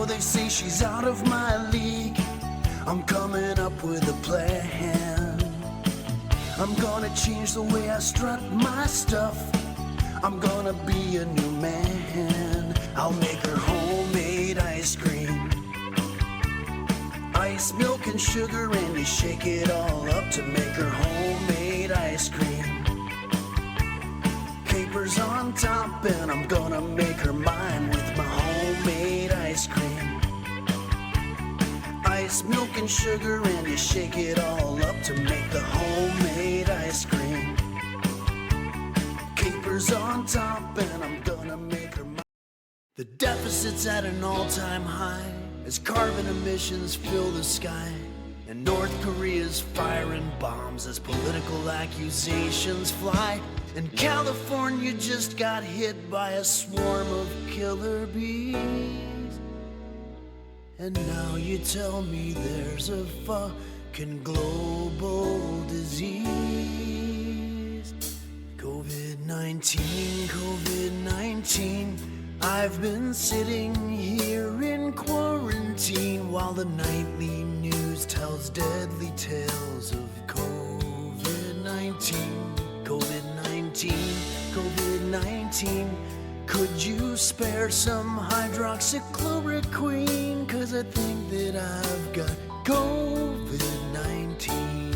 they say she's out of my league. I'm coming up with a plan. I'm gonna change the way I strut my stuff. I'm gonna be a new man. I'll make her homemade ice cream. Ice, milk, and sugar, and you shake it all up to make her homemade ice cream. Capers on top, and I'm gonna make her mine with my homemade ice cream. Ice, milk, and sugar, and you shake it all up to make the homemade ice cream. Capers on top, and I'm gonna make her mine. The deficit's at an all-time high as carbon emissions fill the sky, and North Korea's firing bombs as political accusations fly, and California just got hit by a swarm of killer bees. And now you tell me there's a fucking global disease. COVID-19, COVID-19. I've been sitting here in quarantine while the nightly news tells deadly tales of COVID-19, COVID-19, COVID-19. Could you spare some hydroxychloroquine? 'Cause I think that I've got COVID-19.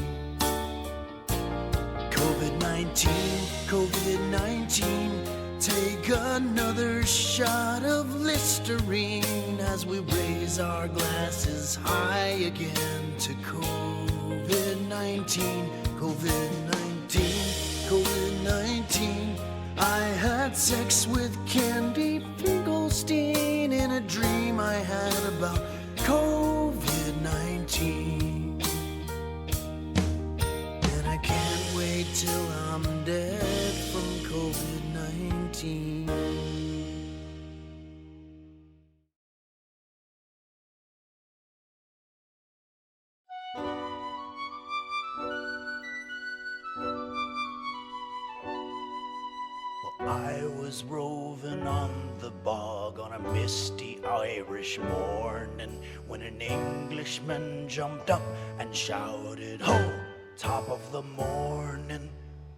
COVID-19, COVID-19. Take another shot of Listerine as we raise our glasses high again to COVID-19, COVID-19, COVID-19. I had sex with Candy Finkelstein in a dream I had about COVID-19. And I can't wait till I'm dead from COVID-19. I was roving on the bog on a misty Irish morning when an Englishman jumped up and shouted, "Ho, top of the morning,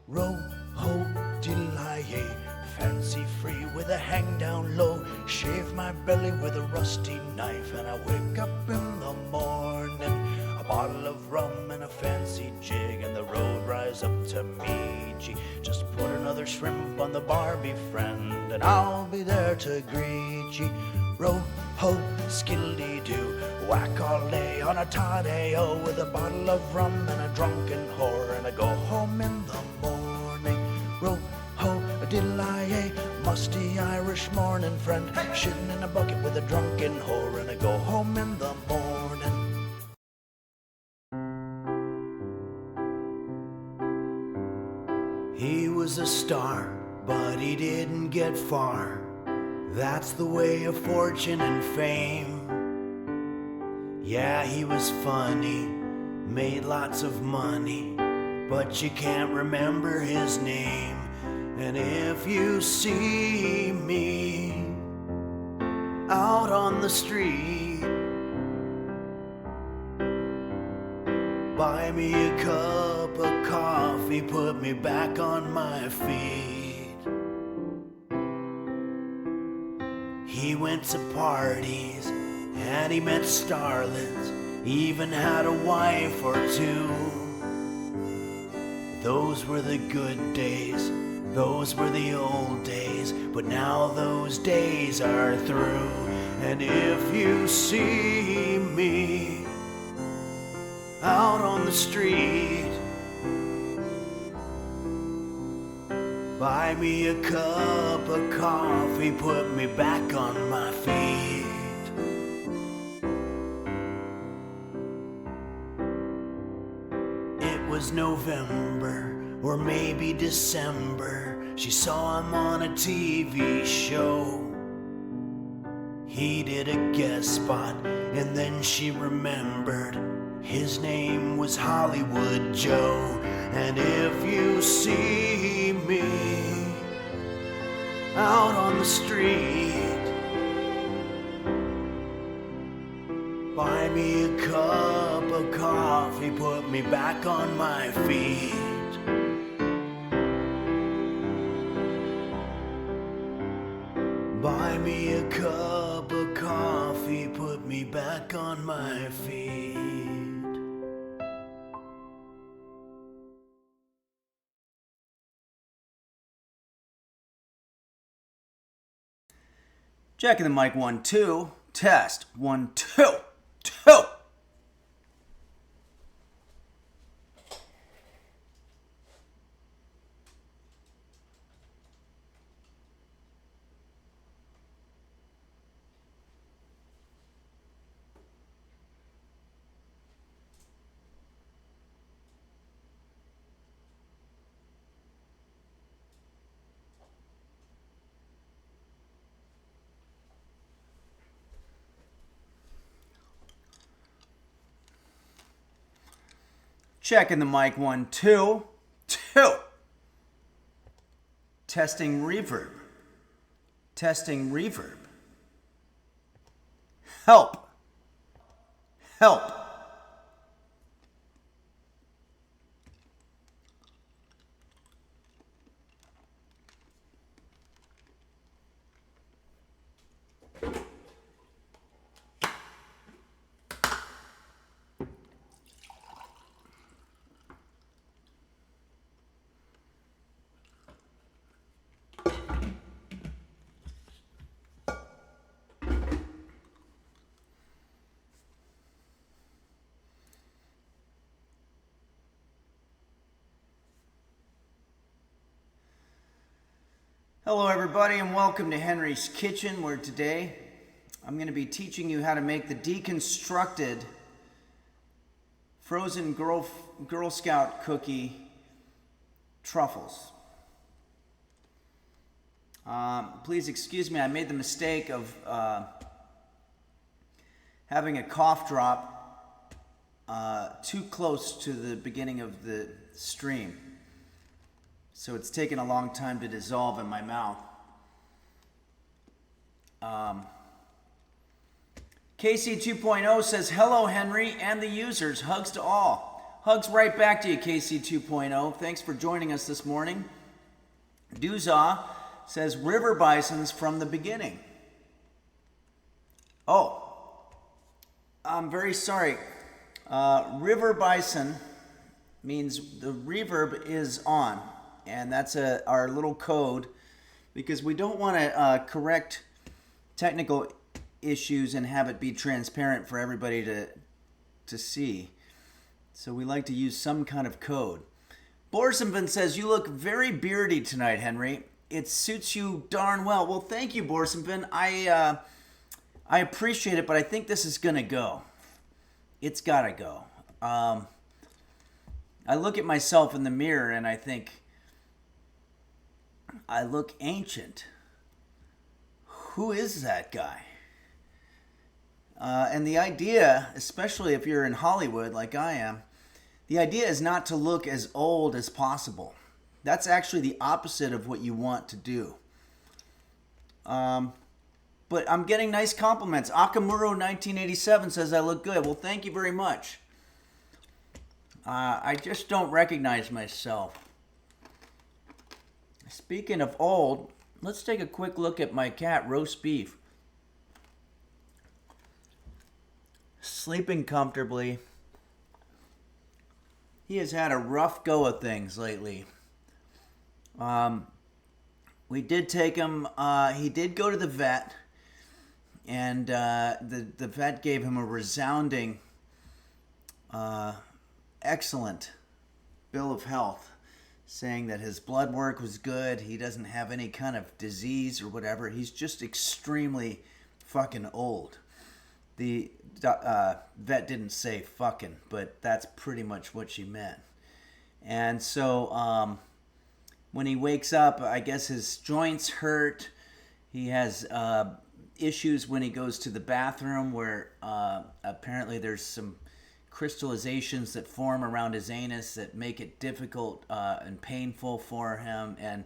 row, ho, diddle-i-yay, fancy free with a hang down low, shave my belly with a rusty knife, and I wake up in the morning, a bottle of rum and a fancy jig, and the road rise up to Meiji. Just put another shrimp on the Barbie friend, and I'll be there to greet ye. Row, ho, skiddly-doo, whack all day on a Tadeo with a bottle of rum and a drunken whore, and I go home in the morning. Row, ho, diddle-i-yay, musty Irish morning friend, shitting in a bucket with a drunken whore, and I go home in the morning." He was a star, but he didn't get far. That's the way of fortune and fame. Yeah, he was funny, made lots of money, but you can't remember his name. And if you see me out on the street, buy me a cup of coffee, put me back on my feet. He went to parties and he met starlets, even had a wife or two. Those were the good days, those were the old days, but now those days are through. And if you see me out on the street, buy me a cup of coffee, put me back on my feet. It was November, or maybe December. She saw him on a TV show. He did a guest spot, and then she remembered his name was Hollywood Joe. And if you see me out on the street, me a cup of coffee, put me back on my feet. Buy me a cup of coffee, put me back on my feet. Checking the mic, 1, 2. Test, 1, 2, 2. Checking the mic, 1, 2, 2. Testing reverb. Testing reverb. Help. Help. Hello everybody and welcome to Henry's Kitchen, where today I'm going to be teaching you how to make the deconstructed frozen Girl Scout cookie truffles. Please excuse me, I made the mistake of having a cough drop too close to the beginning of the stream. So it's taken a long time to dissolve in my mouth. KC 2.0 says, hello, Henry and the users. Hugs to all. Hugs right back to you, KC 2.0. Thanks for joining us this morning. Doozaw says, river bisons from the beginning. Oh, I'm very sorry. River bison means the reverb is on. And that's our little code, because we don't want to correct technical issues and have it be transparent for everybody to see. So we like to use some kind of code. Borsenvin says, you look very beardy tonight, Henry. It suits you darn well. Well, thank you, Borsenvin. I appreciate it, but I think this is going to go. It's got to go. I look at myself in the mirror and I think, I look ancient. Who is that guy? And the idea, especially if you're in Hollywood like I am, the idea is not to look as old as possible. That's actually the opposite of what you want to do. But I'm getting nice compliments. Akamuro 1987 says I look good. Well, thank you very much. I just don't recognize myself. Speaking of old, let's take a quick look at my cat, Roast Beef. Sleeping comfortably. He has had a rough go of things lately. We did take him, he did go to the vet, and the vet gave him a resounding, excellent bill of health, saying that his blood work was good, he doesn't have any kind of disease or whatever. He's just extremely fucking old. The vet didn't say fucking, but that's pretty much what she meant. And so when he wakes up, I guess his joints hurt. He has issues when he goes to the bathroom, where apparently there's some crystallizations that form around his anus that make it difficult and painful for him, and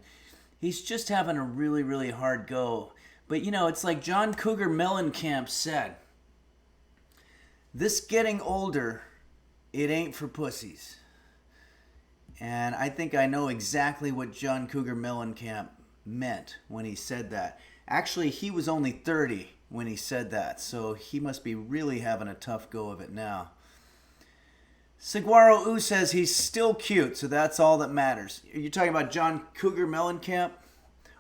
he's just having a really, really hard go. But you know, it's like John Cougar Mellencamp said, This getting older, it ain't for pussies. And I think I know exactly what John Cougar Mellencamp meant when he said that. Actually, he was only 30 when he said that, so he must be really having a tough go of it now. Saguaro U says he's still cute, so that's all that matters. Are you talking about John Cougar Mellencamp?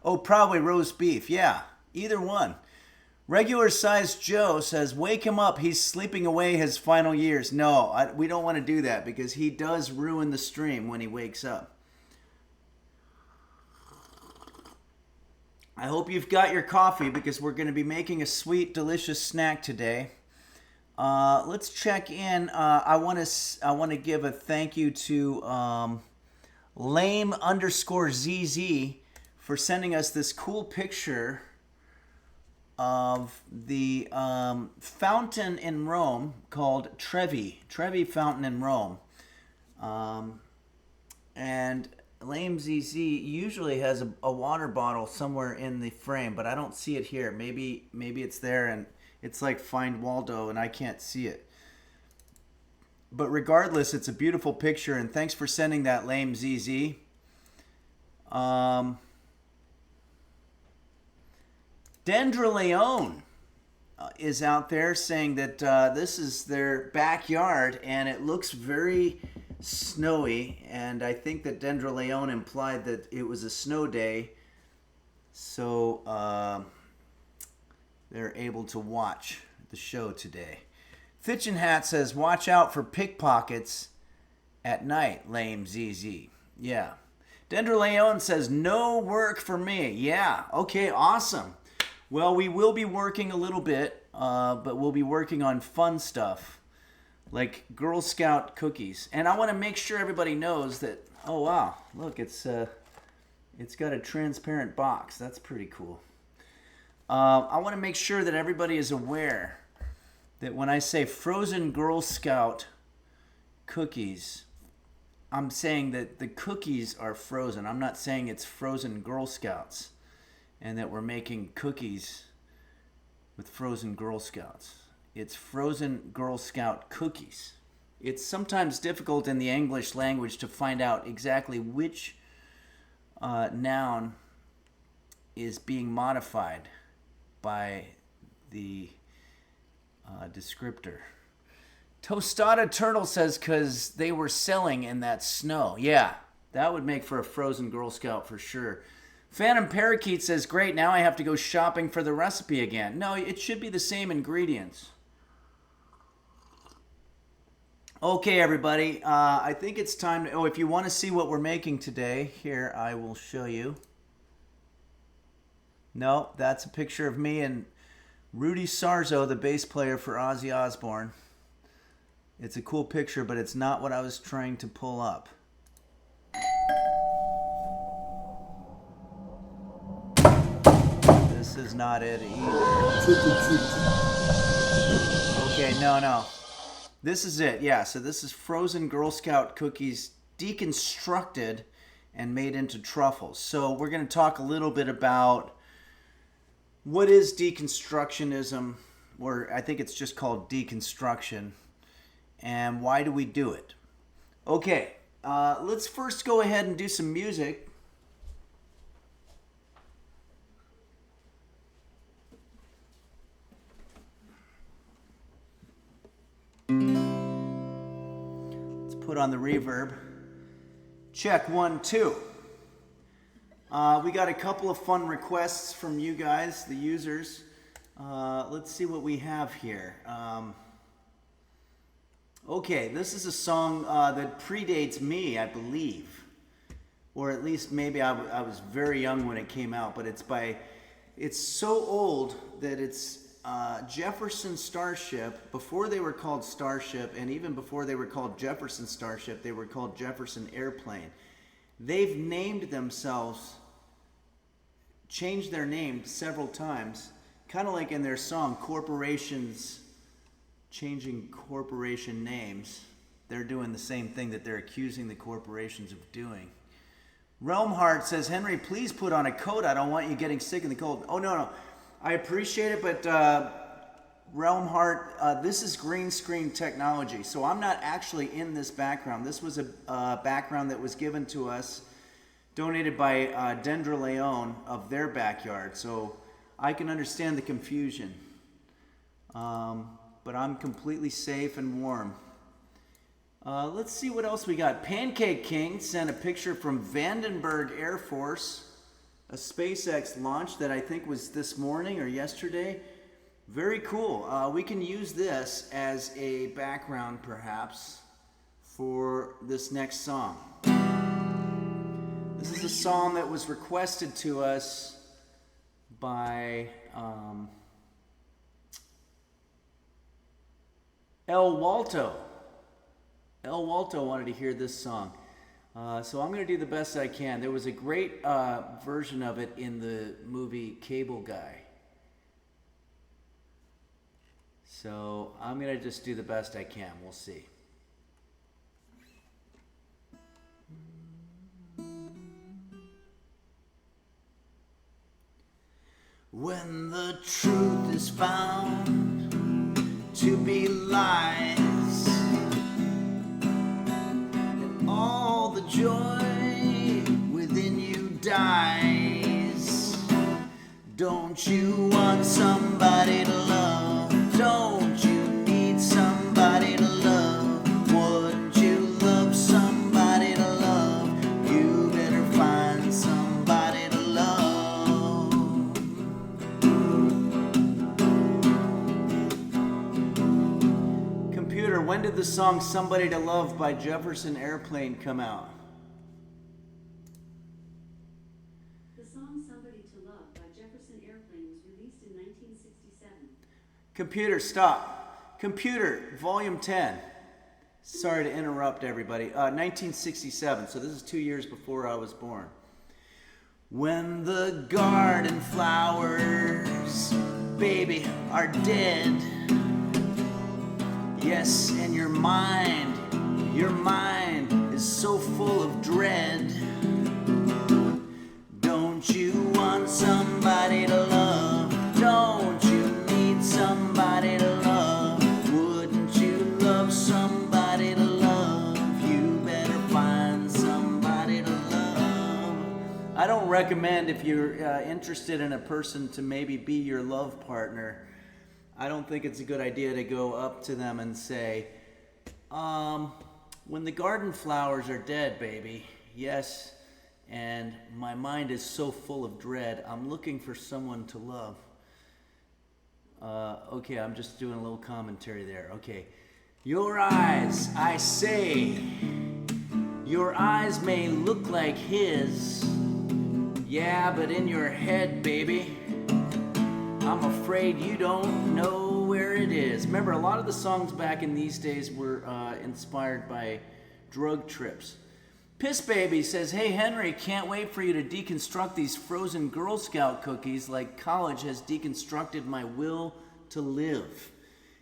Oh, probably roast beef. Yeah, either one. Regular sized Joe says, wake him up. He's sleeping away his final years. No, we don't want to do that because he does ruin the stream when he wakes up. I hope you've got your coffee because we're going to be making a sweet, delicious snack today. Let's check in. I want to give a thank you to lame_ZZ for sending us this cool picture of the fountain in Rome called Trevi Fountain in Rome. And Lame ZZ usually has a water bottle somewhere in the frame, but I don't see it here. Maybe it's there and it's like Find Waldo and I can't see it. But regardless, it's a beautiful picture, and thanks for sending that, Lame ZZ. Dendreleon is out there saying that this is their backyard and it looks very snowy, and I think that Dendreleon implied that it was a snow day, so they're able to watch the show today. Fitchin' Hat says, watch out for pickpockets at night, Lame ZZ. Yeah. Dendreleon says, no work for me. Yeah, okay, awesome. Well, we will be working a little bit, but we'll be working on fun stuff, like Girl Scout cookies. And I want to make sure everybody knows that, oh wow, look, it's got a transparent box. That's pretty cool. I want to make sure that everybody is aware that when I say frozen Girl Scout cookies, I'm saying that the cookies are frozen. I'm not saying it's frozen Girl Scouts and that we're making cookies with frozen Girl Scouts. It's frozen Girl Scout cookies. It's sometimes difficult in the English language to find out exactly which noun is being modified by the descriptor. Tostada Turtle says because they were selling in that snow. Yeah, that would make for a frozen Girl Scout for sure. Phantom Parakeet says, great, now I have to go shopping for the recipe again. No, it should be the same ingredients. Okay, everybody, I think it's time to, if you want to see what we're making today, here, I will show you. No, that's a picture of me and Rudy Sarzo, the bass player for Ozzy Osbourne. It's a cool picture, but it's not what I was trying to pull up. This is not it either. Okay, no. This is it, yeah. So this is frozen Girl Scout cookies deconstructed and made into truffles. So we're going to talk a little bit about what is deconstructionism, or I think it's just called deconstruction, and why do we do it? Okay, let's first go ahead and do some music. Let's put on the reverb. Check 1, 2. We got a couple of fun requests from you guys, the users. Let's see what we have here. Okay, this is a song that predates me, I believe. Or at least maybe I was very young when it came out, but it's so old that it's Jefferson Starship. Before they were called Starship, and even before they were called Jefferson Starship, they were called Jefferson Airplane. They've named themselves, changed their name several times, kind of like in their song, corporations changing corporation names. They're doing the same thing that they're accusing the corporations of doing. Realm Heart says, Henry, please put on a coat. I don't want you getting sick in the cold. Oh, no. I appreciate it, but Realm Heart, this is green screen technology, so I'm not actually in this background. This was a background that was given to us, donated by Dendra Leon of their backyard, so I can understand the confusion. But I'm completely safe and warm. Let's see what else we got. Pancake King sent a picture from Vandenberg Air Force, a SpaceX launch that I think was this morning or yesterday. Very cool. We can use this as a background perhaps for this next song. This is a song that was requested to us by El Walto. El Walto wanted to hear this song. So I'm going to do the best I can. There was a great version of it in the movie Cable Guy. So I'm going to just do the best I can. We'll see. When the truth is found to be lies, and all the joy within you dies, don't you want somebody to love? Don't you need somebody to love? Wouldn't you love somebody to love? You better find somebody to love. Computer, when did the song Somebody to Love by Jefferson Airplane come out? The song Somebody to Love by Jefferson Airplane was released in 1967. Computer, stop. Computer, volume 10. Sorry to interrupt everybody. 1967, so this is 2 years before I was born. When the garden flowers, baby, are dead. Yes, and your mind is so full of dread. Don't you want somebody to love? Don't you need somebody to love? Wouldn't you love somebody to love? You better find somebody to love. I don't recommend, if you're interested in a person to maybe be your love partner, I don't think it's a good idea to go up to them and say, when the garden flowers are dead, baby, yes, and my mind is so full of dread, I'm looking for someone to love. Okay, I'm just doing a little commentary there. Okay. Your eyes, I say, your eyes may look like his. Yeah, but in your head, baby, I'm afraid you don't know where it is. Remember, a lot of the songs back in these days were inspired by drug trips. Piss Baby says, hey Henry, can't wait for you to deconstruct these frozen Girl Scout cookies like college has deconstructed my will to live.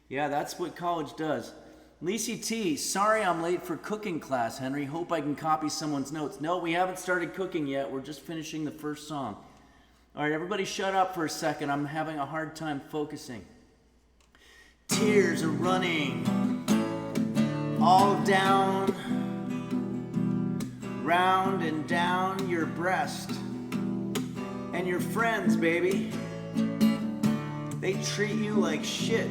Yeah, that's what college does. Lacey T, sorry I'm late for cooking class, Henry. Hope I can copy someone's notes. No, we haven't started cooking yet. We're just finishing the first song. All right, everybody shut up for a second. I'm having a hard time focusing. Tears are running all down, round and down your breast. And your friends, baby, they treat you like shit.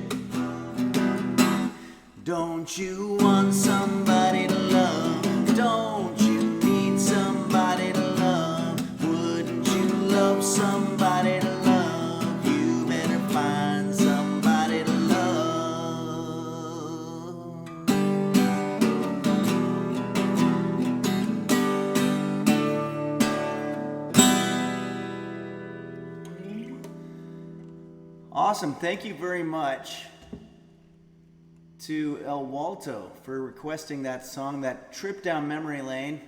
Don't you want somebody to love? Don't you need somebody to love? Wouldn't you love somebody to love? You better find somebody to love. Awesome. Thank you very much to El Walto for requesting that song, that trip down memory lane.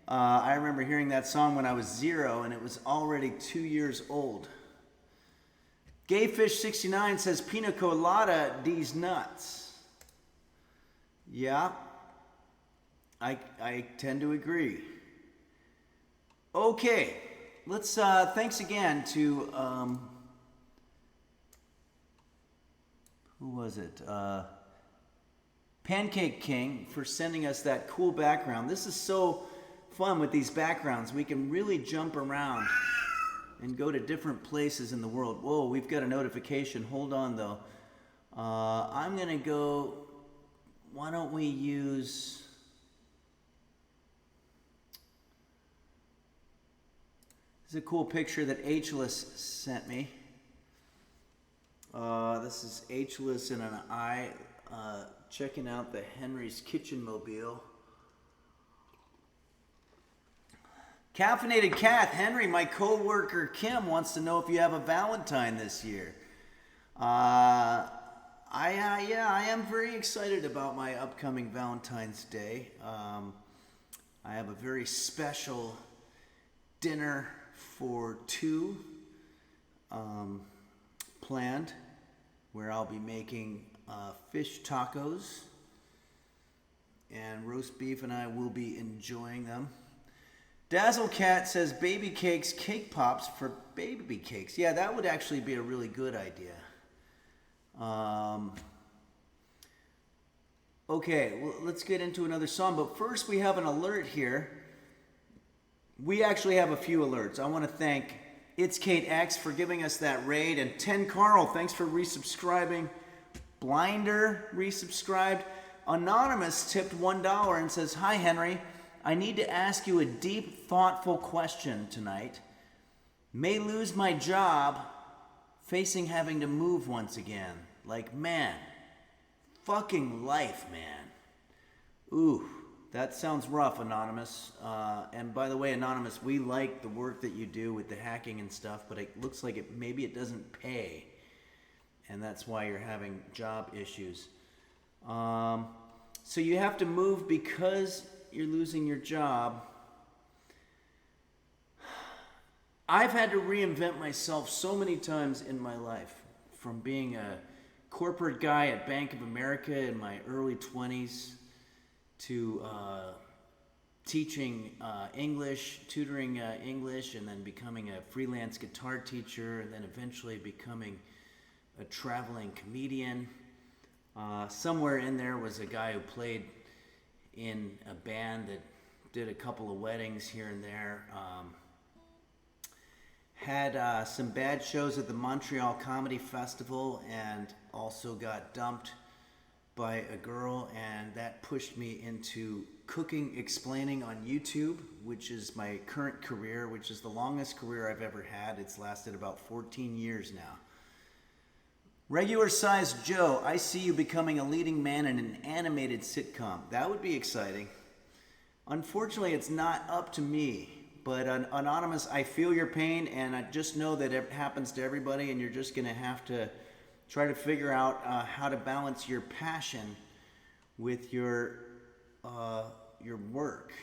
I remember hearing that song when I was 0 and it was already 2 years old. Gayfish69 says, Pina Colada, these nuts. Yeah, I tend to agree. Okay, let's, thanks again to, who was it? Pancake King for sending us that cool background. This is so fun with these backgrounds. We can really jump around and go to different places in the world. Whoa, we've got a notification. Hold on, though. I'm going to go... Why don't we use... This is a cool picture that Ageless sent me. This is Ageless and an eye checking out the Henry's Kitchen Mobile. Caffeinated Kath, Henry, my co-worker Kim wants to know if you have a Valentine this year. I am very excited about my upcoming Valentine's Day. I have a very special dinner for two planned, where I'll be making fish tacos, and roast beef, and I will be enjoying them. Dazzle Cat says baby cakes, cake pops for baby cakes. Yeah, that would actually be a really good idea. Okay, well, let's get into another song, but first we have an alert here. We actually have a few alerts. I want to thank It's Kate X for giving us that raid, and 10 Carl, thanks for resubscribing. Blinder resubscribed. Anonymous tipped $1 and says, "Hi Henry, I need to ask you a deep, thoughtful question tonight. May lose my job, facing having to move once again. Like, man, fucking life, man." Ooh, that sounds rough, Anonymous. And by the way, Anonymous, we like the work that you do with the hacking and stuff, but it looks like maybe it doesn't pay. And that's why you're having job issues. So you have to move because you're losing your job. I've had to reinvent myself so many times in my life, from being a corporate guy at Bank of America in my early 20s to teaching English, tutoring English, and then becoming a freelance guitar teacher, and then eventually becoming a traveling comedian. Somewhere in there was a guy who played in a band that did a couple of weddings here and there. Had some bad shows at the Montreal Comedy Festival, and also got dumped by a girl, and that pushed me into cooking explaining on YouTube, which is my current career, which is the longest career I've ever had. It's lasted about 14 years now. Regular Sized Joe, I see you becoming a leading man in an animated sitcom. That would be exciting. Unfortunately, it's not up to me. But Anonymous, I feel your pain, and I just know that it happens to everybody, and you're just going to have to try to figure out how to balance your passion with your work.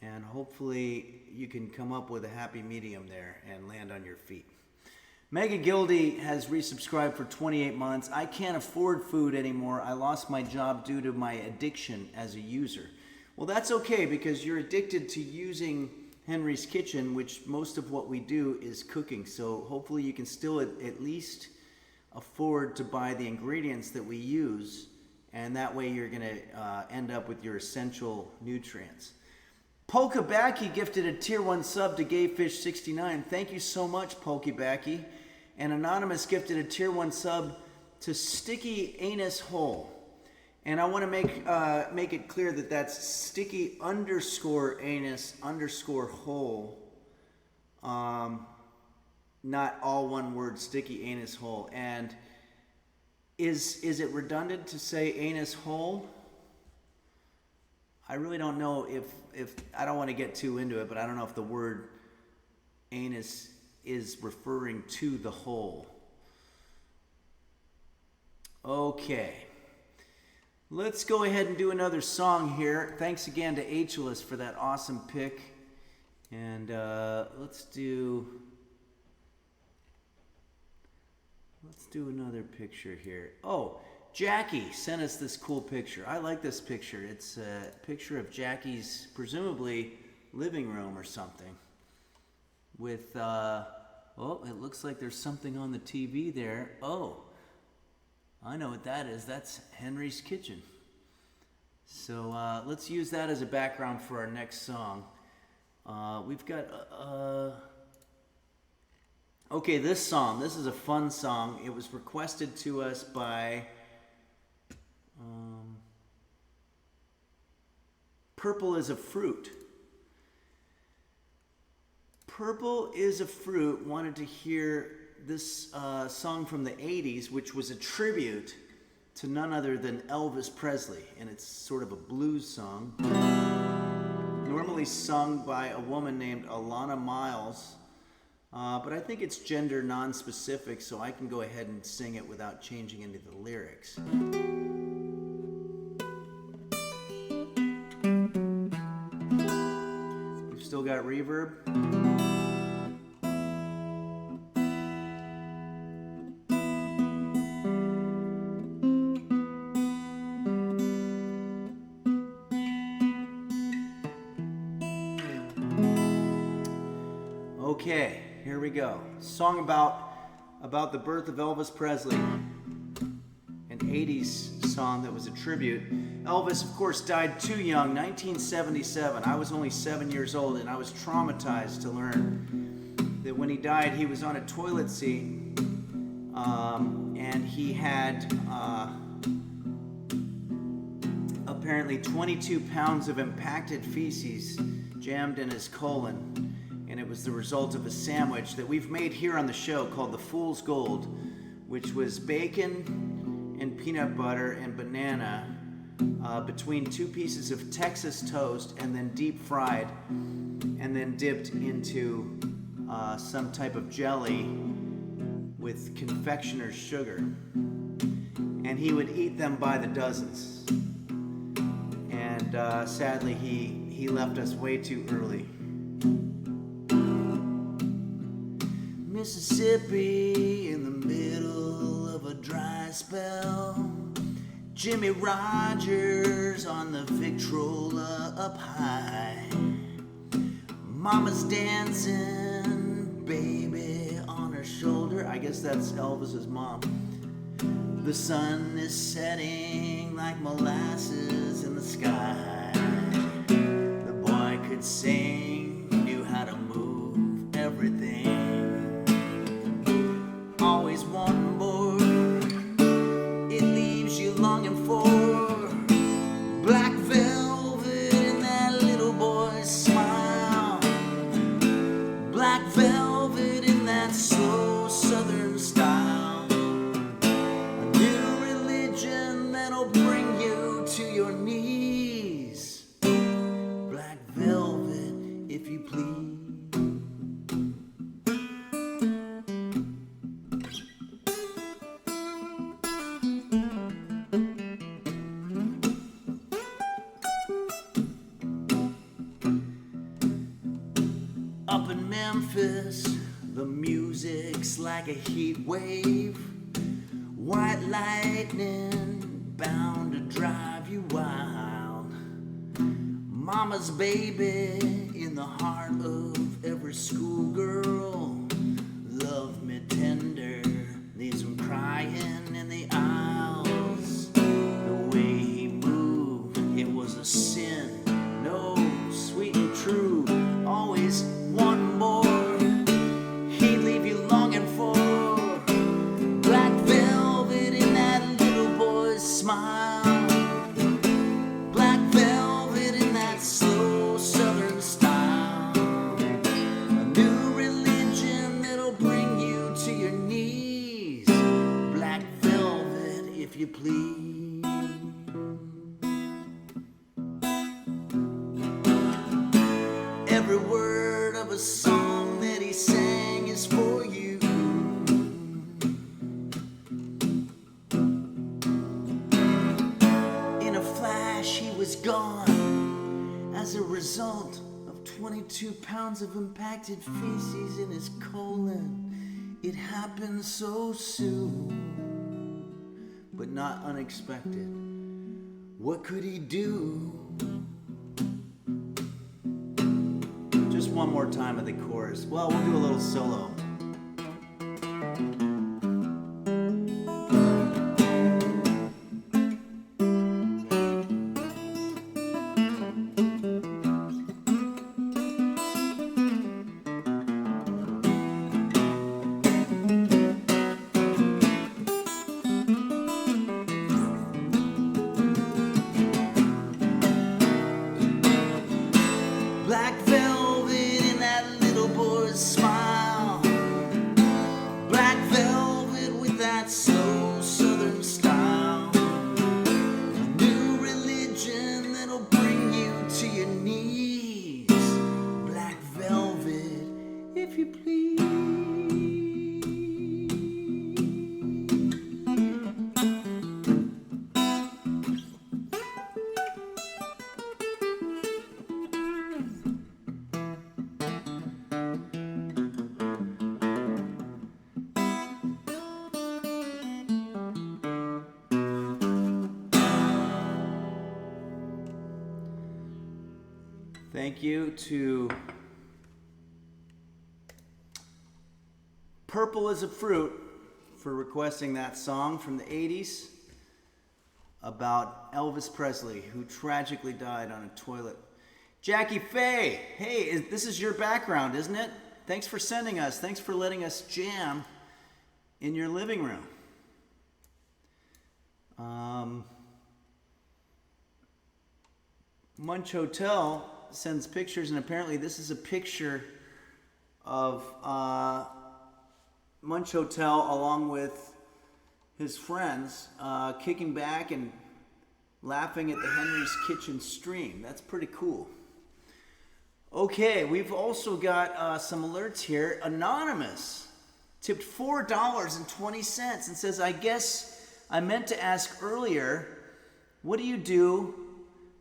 And hopefully you can come up with a happy medium there and land on your feet. Mega Gildy has resubscribed for 28 months. I can't afford food anymore. I lost my job due to my addiction as a user. Well, that's okay, because you're addicted to using Henry's Kitchen, which most of what we do is cooking. So hopefully you can still at least afford to buy the ingredients that we use, and that way you're going to end up with your essential nutrients. Polkabaki gifted a tier 1 sub to Gayfish69. Thank you so much, Polkabaki. And Anonymous gifted a tier 1 sub to Sticky Anus Hole. And I want to make it clear that that's sticky _anus_hole. Not all one word, sticky anus hole. And is it redundant to say anus hole? I really don't know if I don't want to get too into it, but I don't know if the word anus is referring to the hole. Okay. Let's go ahead and do another song here. Thanks again to Ageless for that awesome pick. And let's do another picture here. Oh, Jackie sent us this cool picture. I like this picture. It's a picture of Jackie's presumably living room or something. With, it looks like there's something on the TV there. Oh, I know what that is. That's Henry's Kitchen. So let's use that as a background for our next song. We've got... okay, this song. This is a fun song. It was requested to us by... Purple is a Fruit. Purple is a Fruit wanted to hear this song from the 80s, which was a tribute to none other than Elvis Presley. And it's sort of a blues song. Normally sung by a woman named Alana Miles. But I think it's gender non-specific, so I can go ahead and sing it without changing any of the lyrics. We've still got reverb. Okay, here we go. Song about the birth of Elvis Presley. An 80s song that was a tribute. Elvis, of course, died too young, 1977. I was only 7 years old, and I was traumatized to learn that when he died, he was on a toilet seat, and he had apparently 22 pounds of impacted feces jammed in his colon. And it was the result of a sandwich that we've made here on the show called the Fool's Gold, which was bacon and peanut butter and banana between two pieces of Texas toast and then deep fried and then dipped into some type of jelly with confectioner's sugar. And he would eat them by the dozens. And sadly, he left us way too early. Mississippi in the middle of a dry spell. Jimmy Rogers on the Victrola up high. Mama's dancing, baby on her shoulder. I guess that's Elvis's mom. The sun is setting like molasses in the sky. The boy could sing, knew how to move everything. Always wanting more, it leaves you longing for black velvet in that little boy's smile. Black velvet in that slow southern style. A new religion that'll bring you to your knees. Black velvet, if you please. Up in Memphis, the music's like a heat wave. White lightning bound to drive you wild. Mama's baby in the heart of every schoolgirl. Love me tender, leaves him crying in the aisles. The way he moved, it was a sin. No, sweet and true, always wanting more. He'd leave you longing for black velvet in that little boy's smile. Black velvet in that slow southern style. A new religion that'll bring you to your knees. Black velvet, if you please. Every word of a song that he sang is for you. In a flash, he was gone as a result of 22 pounds of impacted feces in his colon. It happened so soon, but not unexpected. What could he do? Just one more time of the chorus. Well, we'll do a little solo. Black velvet in that little boy's smile. Black velvet with that slow southern style. A new religion that'll bring you to your knees. Black velvet, if you please. Thank you to Purple as a Fruit for requesting that song from the 80s about Elvis Presley, who tragically died on a toilet. Jackie Faye, hey, this is your background, isn't it? Thanks for sending us. Thanks for letting us jam in your living room. Munch Hotel sends pictures, and apparently this is a picture of Munch Hotel along with his friends kicking back and laughing at the Henry's Kitchen stream. That's pretty cool. Okay, we've also got some alerts here. Anonymous tipped $4.20 and says, I guess I meant to ask earlier, what do you do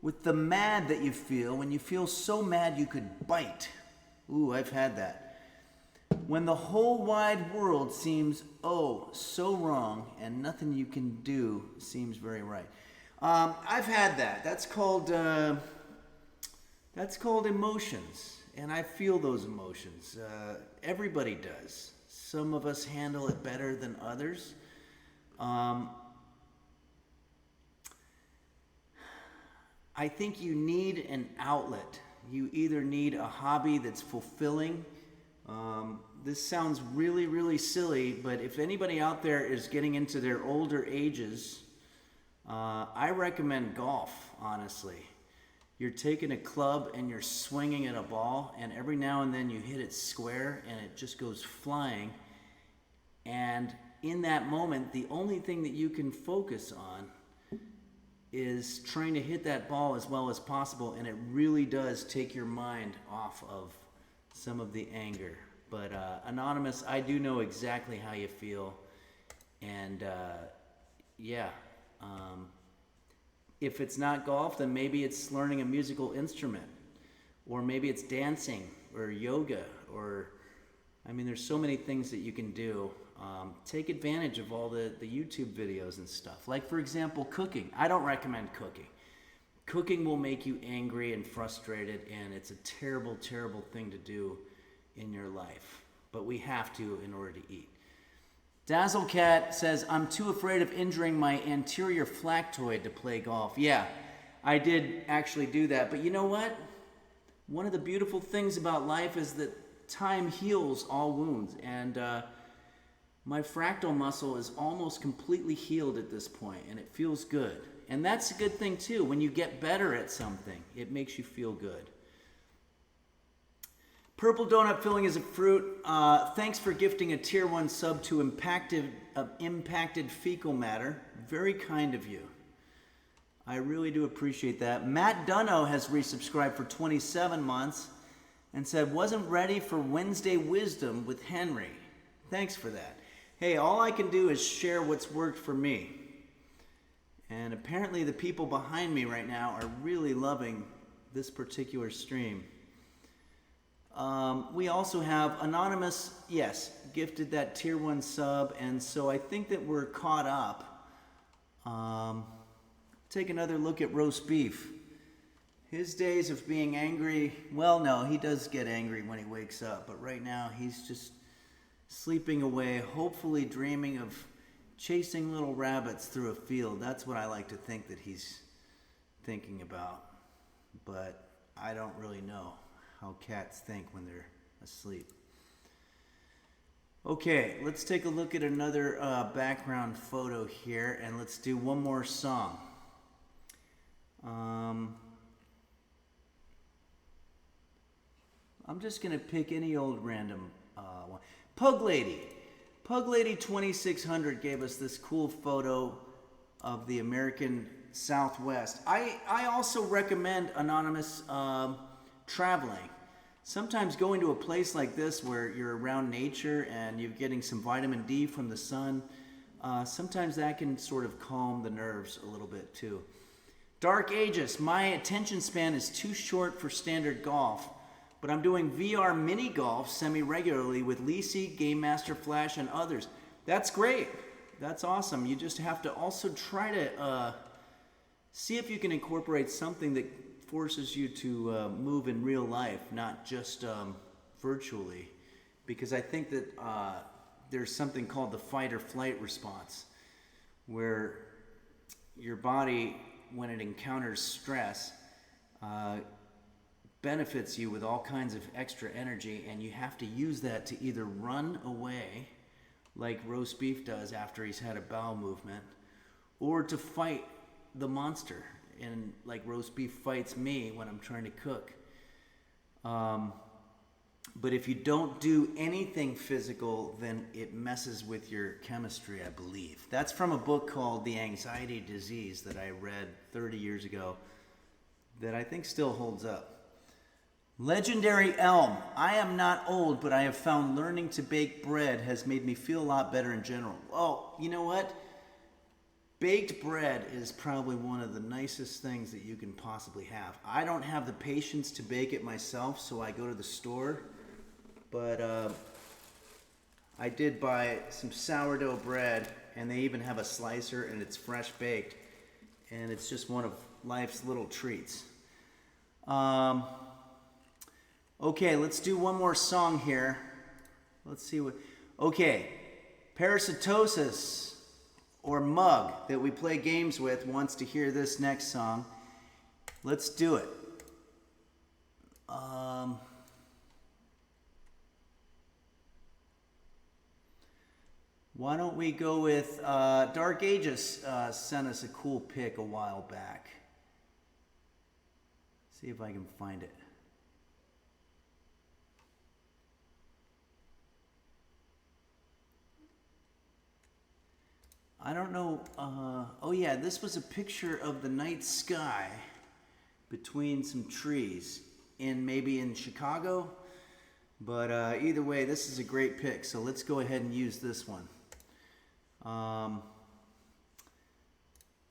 with the mad that you feel when you feel so mad you could bite? Ooh, I've had that. When the whole wide world seems, oh, so wrong, and nothing you can do seems very right. I've had that. That's called emotions, and I feel those emotions. Everybody does. Some of us handle it better than others. I think you need an outlet. You either need a hobby that's fulfilling. This sounds really, really silly, but if anybody out there is getting into their older ages, I recommend golf, honestly. You're taking a club and you're swinging at a ball, and every now and then you hit it square and it just goes flying. And in that moment, the only thing that you can focus on is trying to hit that ball as well as possible, and it really does take your mind off of some of the anger. But Anonymous, I do know exactly how you feel, and if it's not golf, then maybe it's learning a musical instrument, or maybe it's dancing or yoga, or there's so many things that you can do. Take advantage of all the YouTube videos and stuff. Like, for example, cooking. I don't recommend cooking. Cooking will make you angry and frustrated, and it's a terrible, terrible thing to do in your life. But we have to in order to eat. Dazzlecat says, I'm too afraid of injuring my anterior flactoid to play golf. Yeah, I did actually do that. But you know what? One of the beautiful things about life is that time heals all wounds. And my fractal muscle is almost completely healed at this point, and it feels good. And that's a good thing too. When you get better at something, it makes you feel good. Purple Donut Filling is a Fruit. Thanks for gifting a Tier 1 sub to impacted fecal matter. Very kind of you. I really do appreciate that. Matt Dunno has resubscribed for 27 months and said, wasn't ready for Wednesday Wisdom with Henry. Thanks for that. Hey, all I can do is share what's worked for me. And apparently the people behind me right now are really loving this particular stream. We also have Anonymous, yes, gifted that Tier 1 sub, and so I think that we're caught up. Take another look at roast beef. His days of being angry, well, no, he does get angry when he wakes up, but right now he's just sleeping away, hopefully dreaming of chasing little rabbits through a field. That's what I like to think that he's thinking about, but I don't really know how cats think when they're asleep. Okay, let's take a look at another background photo here, and let's do one more song. I'm just going to pick any old random one. Pug Lady. Pug Lady 2600 gave us this cool photo of the American Southwest. I also recommend anonymous traveling. Sometimes going to a place like this where you're around nature and you're getting some vitamin D from the sun, sometimes that can sort of calm the nerves a little bit too. Dark Aegis, my attention span is too short for standard golf, but I'm doing VR mini golf semi-regularly with Lisi, Game Master Flash, and others. That's great. That's awesome. You just have to also try to see if you can incorporate something that forces you to move in real life, not just virtually, because I think that there's something called the fight or flight response, where your body, when it encounters stress, benefits you with all kinds of extra energy, and you have to use that to either run away, like roast beef does after he's had a bowel movement, or to fight the monster, and like roast beef fights me when I'm trying to cook. But if you don't do anything physical, then it messes with your chemistry, I believe. That's from a book called The Anxiety Disease that I read 30 years ago that I think still holds up. Legendary Elm. I am not old, but I have found learning to bake bread has made me feel a lot better in general. Oh, you know what? Baked bread is probably one of the nicest things that you can possibly have. I don't have the patience to bake it myself, so I go to the store. But I did buy some sourdough bread, and they even have a slicer, and it's fresh baked. And it's just one of life's little treats. Okay, let's do one more song here. Let's see what... Okay, Parasitosis, or Mug, that we play games with, wants to hear this next song. Let's do it. Why don't we go with Dark Aegis sent us a cool pic a while back. See if I can find it. I don't know. Oh yeah, this was a picture of the night sky between some trees maybe in Chicago. But either way, this is a great pic. So let's go ahead and use this one.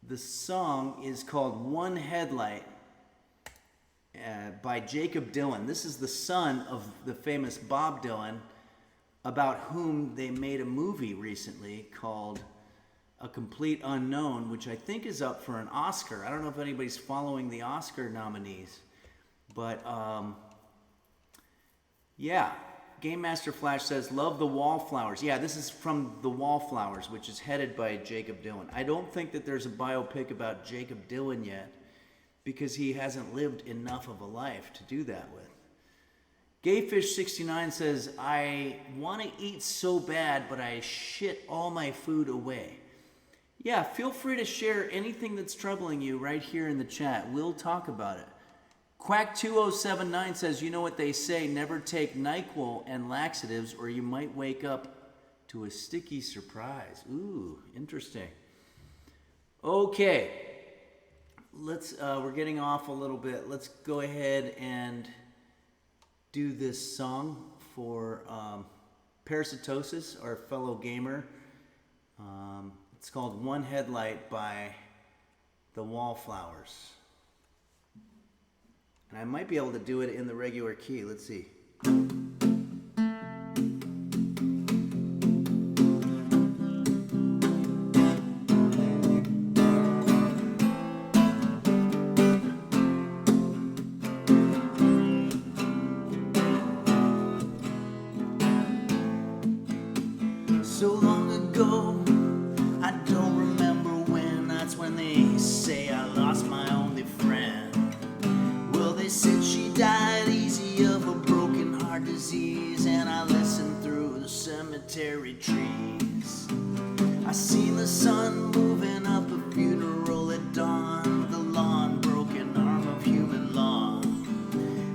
The song is called One Headlight by Jacob Dylan. This is the son of the famous Bob Dylan, about whom they made a movie recently called A Complete Unknown, which I think is up for an Oscar. I don't know if anybody's following the Oscar nominees, but yeah. Game Master Flash says, love the Wallflowers. Yeah, this is from The Wallflowers, which is headed by Jacob Dylan. I don't think that there's a biopic about Jacob Dylan yet, because he hasn't lived enough of a life to do that with. Gayfish69 says, I want to eat so bad, but I shit all my food away. Yeah, feel free to share anything that's troubling you right here in the chat. We'll talk about it. Quack2079 says, you know what they say, never take NyQuil and laxatives or you might wake up to a sticky surprise. Ooh, interesting. Okay, we're getting off a little bit. Let's go ahead and do this song for Parasitosis, our fellow gamer. It's called One Headlight by the Wallflowers. And I might be able to do it in the regular key. Let's see. So long ago, I don't remember when. That's when they say I lost my only friend. They said she died easy of a broken heart disease, and I listened through the cemetery trees. I seen the sun moving up a funeral at dawn, the lawn, broken arm of human law.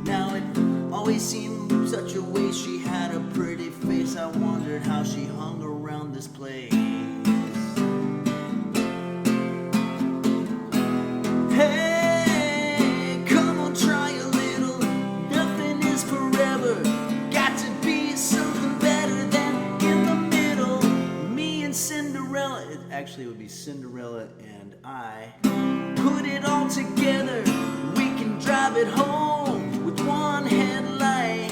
Now it always seemed Such a waste, she had a pretty face. I wondered how she hung around this place. Hey, come on, try a little. Nothing is forever. Got to be something better than in the middle. Me and Cinderella. It actually would be Cinderella and I. Put it all together. We can drive it home with one headlight.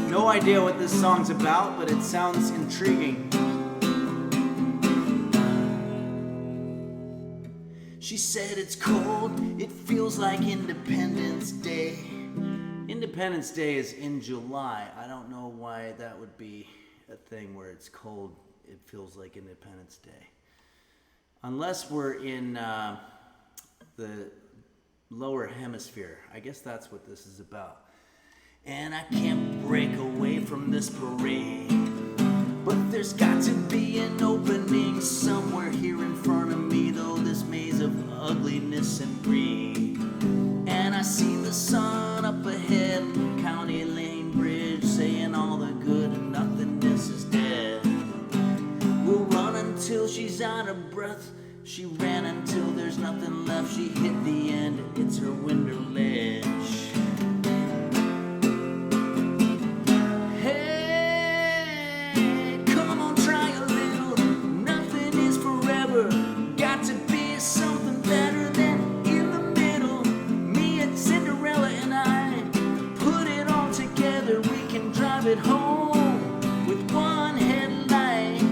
No idea what this song's about, but it sounds intriguing. She said it's cold, it feels like Independence Day. Independence Day is in July. I don't know why that would be a thing where it's cold, it feels like Independence Day. Unless we're in the lower hemisphere. I guess that's what this is about. And I can't break away from this parade. But there's got to be an opening somewhere here in front of me, though this maze of ugliness and greed. And I see the sun up ahead, County Lane Bridge, saying all the good and nothingness is dead. We'll run until she's out of breath. She ran until there's nothing left. She hit the end, it's her window ledge. Hey, come on, try a little. Nothing is forever. Got to be something better than in the middle. Me and Cinderella and I put it all together. We can drive it home with one headlight.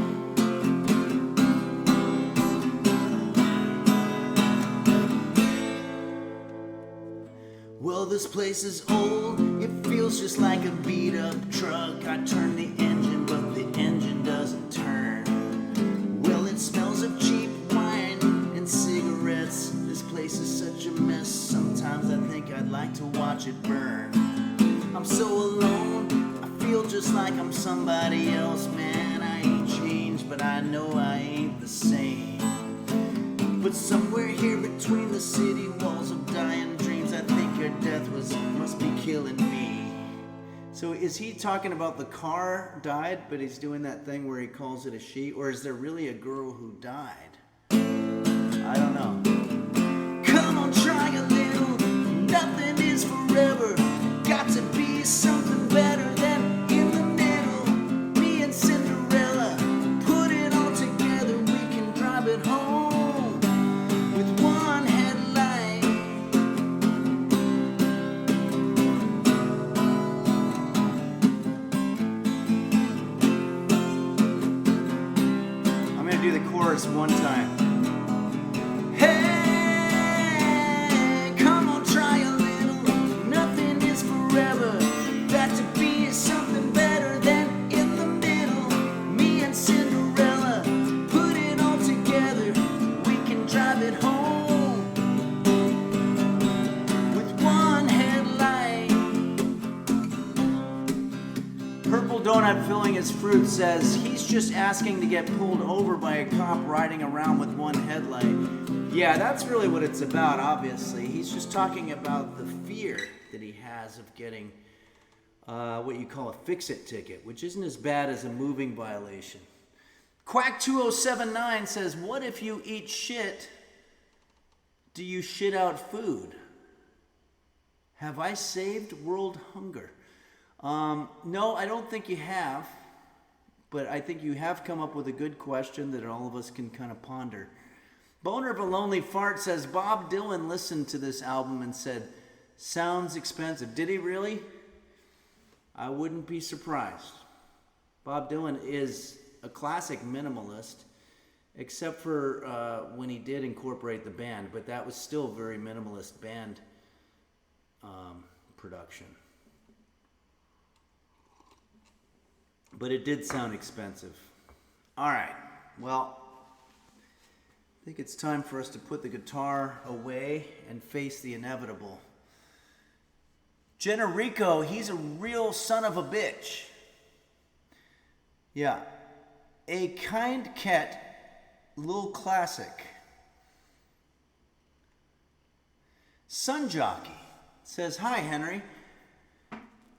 Well, this place is old, it feels just like a beat up truck. I turn the engine, but the engine doesn't turn. Well, it smells of cheap wine and cigarettes. This place is such a mess, sometimes I think I'd like to watch it burn. I'm so alone, I feel just like I'm somebody else. Man, I ain't changed, but I know I ain't the same. But somewhere here between the city walls of dying dreams, I think her death must be killing me. So is he talking about the car died, but he's doing that thing where he calls it a she? Or is there really a girl who died? I don't know. Come on, try a little. Nothing is forever. Got to be something better than in the middle. Me and Cinderella put it all together. We can drive it home with one headlight. I'm gonna do the chorus one time. Hey, come on, try a little. Nothing is forever. Got to be something better than in the middle. Me and Cinderella put it all together. We can drive it home with one headlight. Purple Donut filling his fruit says he's just asking to get pulled over by a cop riding around with one headlight. Yeah, that's really what it's about, obviously. He's just talking about the fear that he has of getting what you call a fix-it ticket, which isn't as bad as a moving violation. Quack2079 says, what if you eat shit? Do you shit out food? Have I saved world hunger? No, I don't think you have. But I think you have come up with a good question that all of us can kind of ponder. Boner of a Lonely Fart says, Bob Dylan listened to this album and said, sounds expensive. Did he really? I wouldn't be surprised. Bob Dylan is a classic minimalist, except for when he did incorporate the band, but that was still very minimalist band production. But it did sound expensive. All right, well, I think it's time for us to put the guitar away and face the inevitable. Generico, he's a real son of a bitch. Yeah. A kind cat, little classic. Sun Jockey says, "Hi, Henry.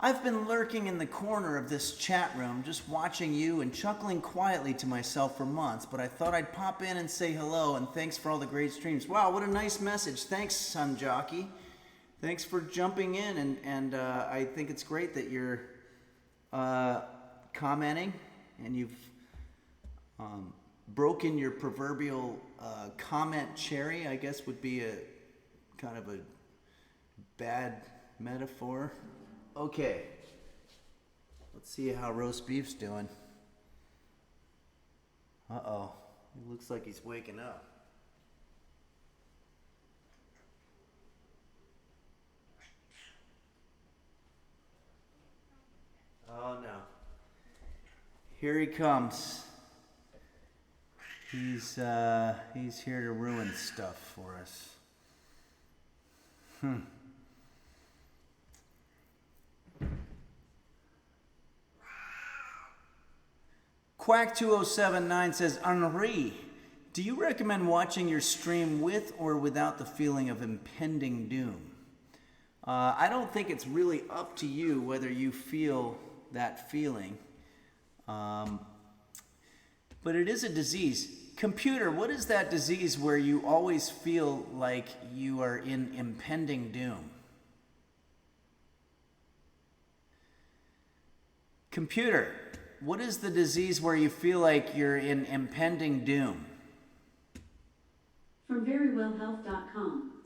I've been lurking in the corner of this chat room, just watching you and chuckling quietly to myself for months, but I thought I'd pop in and say hello and thanks for all the great streams." Wow, what a nice message. Thanks, Sun Jockey. Thanks for jumping in, and I think it's great that you're commenting and you've broken your proverbial comment cherry, I guess would be a kind of a bad metaphor. Okay, let's see how roast beef's doing. Uh-oh, it looks like he's waking up. Oh no. Here he comes. He's here to ruin stuff for us. Quack2079 says, "Henri, do you recommend watching your stream with or without the feeling of impending doom?" I don't think it's really up to you whether you feel that feeling. But it is a disease. Computer, what is that disease where you always feel like you are in impending doom? Computer, what is the disease where you feel like you're in impending doom? From verywellhealth.com.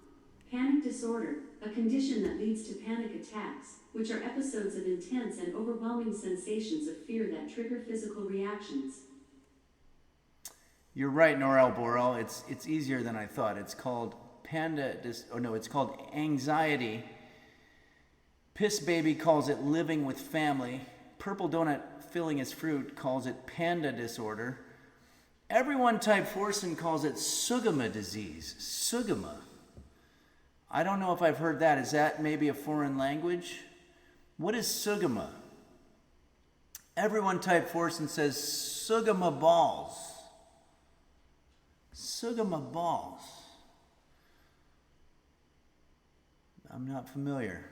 Panic disorder, a condition that leads to panic attacks, which are episodes of intense and overwhelming sensations of fear that trigger physical reactions. You're right, Norel Borel. It's easier than I thought. It's called it's called anxiety. Piss Baby calls it living with family. Purple Donut filling his fruit calls it panda disorder. Everyone type Forsen calls it Sugama disease. Sugama. I don't know if I've heard that. Is that maybe a foreign language? What is Sugama? Everyone type Forsen says Sugama balls. Sugama balls. I'm not familiar.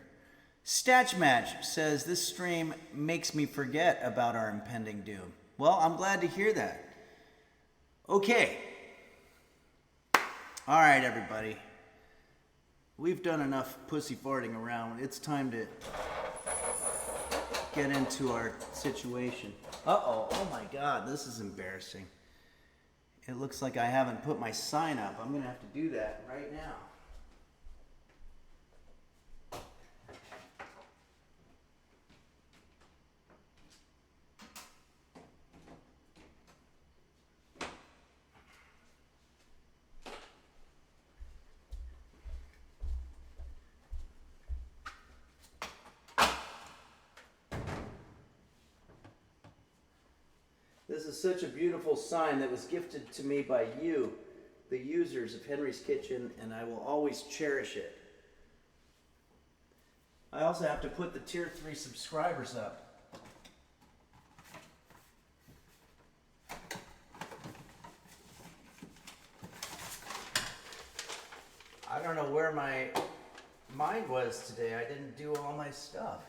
Statch Match says this stream makes me forget about our impending doom. Well, I'm glad to hear that. Okay. All right, everybody. We've done enough pussy farting around. It's time to get into our situation. Uh-oh. Oh my God, this is embarrassing. It looks like I haven't put my sign up. I'm going to have to do that right now. This is such a beautiful sign that was gifted to me by you, the users of Henry's Kitchen, and I will always cherish it. I also have to put the tier 3 subscribers up. I don't know where my mind was today. I didn't do all my stuff.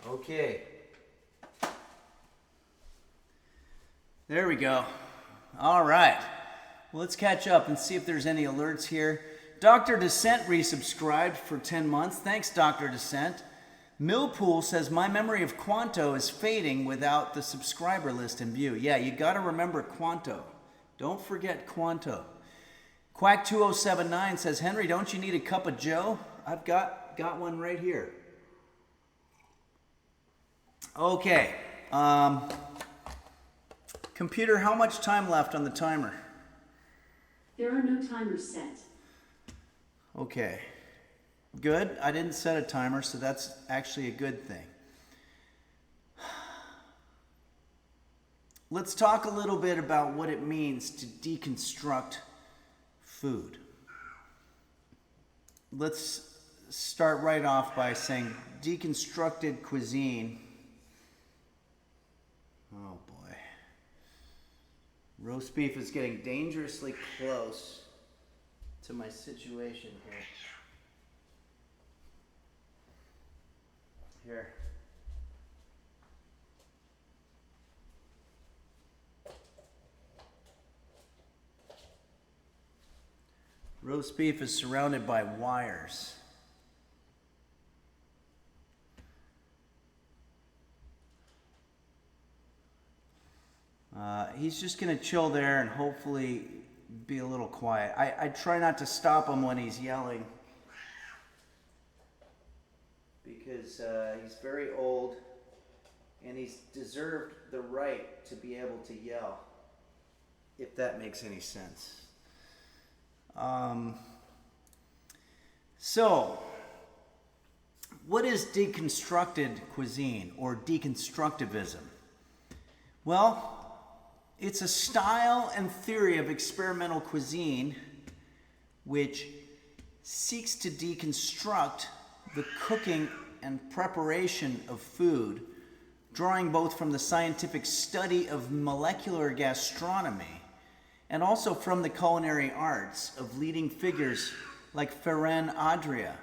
Okay. There we go. All right. Well, let's catch up and see if there's any alerts here. Dr. Descent resubscribed for 10 months. Thanks, Dr. Descent. Millpool says, my memory of Quanto is fading without the subscriber list in view. Yeah, you got to remember Quanto. Don't forget Quanto. Quack2079 says, Henry, don't you need a cup of joe? I've got one right here. Okay. Computer, how much time left on the timer? There are no timers set. Okay. Good. I didn't set a timer, so that's actually a good thing. Let's talk a little bit about what it means to deconstruct food. Let's start right off by saying deconstructed cuisine Roast beef is getting dangerously close to my situation here. Here. Roast beef is surrounded by wires. He's just going to chill there and hopefully be a little quiet. I try not to stop him when he's yelling because he's very old and he's deserved the right to be able to yell, if that makes any sense. So, what is deconstructed cuisine or deconstructivism? Well, it's a style and theory of experimental cuisine which seeks to deconstruct the cooking and preparation of food, drawing both from the scientific study of molecular gastronomy and also from the culinary arts of leading figures like Ferran Adria.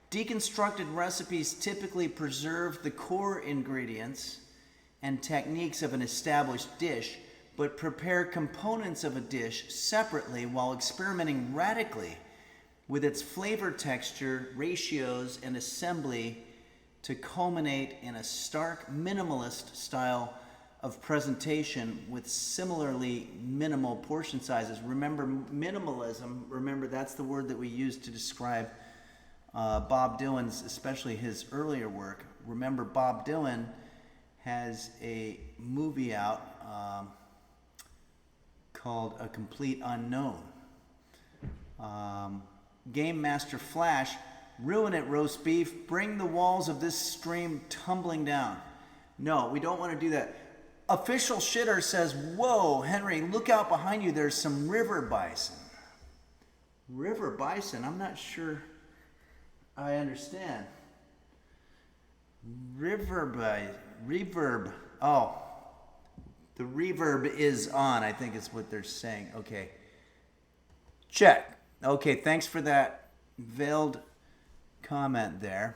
Deconstructed recipes typically preserve the core ingredients and techniques of an established dish, but prepare components of a dish separately while experimenting radically with its flavor, texture, ratios, and assembly to culminate in a stark minimalist style of presentation with similarly minimal portion sizes. Remember, minimalism, that's the word that we use to describe Bob Dylan's, especially his earlier work. Remember, Bob Dylan has a movie out called A Complete Unknown. Game Master Flash, ruin it, roast beef, bring the walls of this stream tumbling down. No, we don't want to do that. Official Shitter says, whoa, Henry, look out behind you, there's some river bison. River bison? I'm not sure I understand. Reverb. Oh, the reverb is on, I think is what they're saying. Okay. Check. Okay, thanks for that veiled comment there.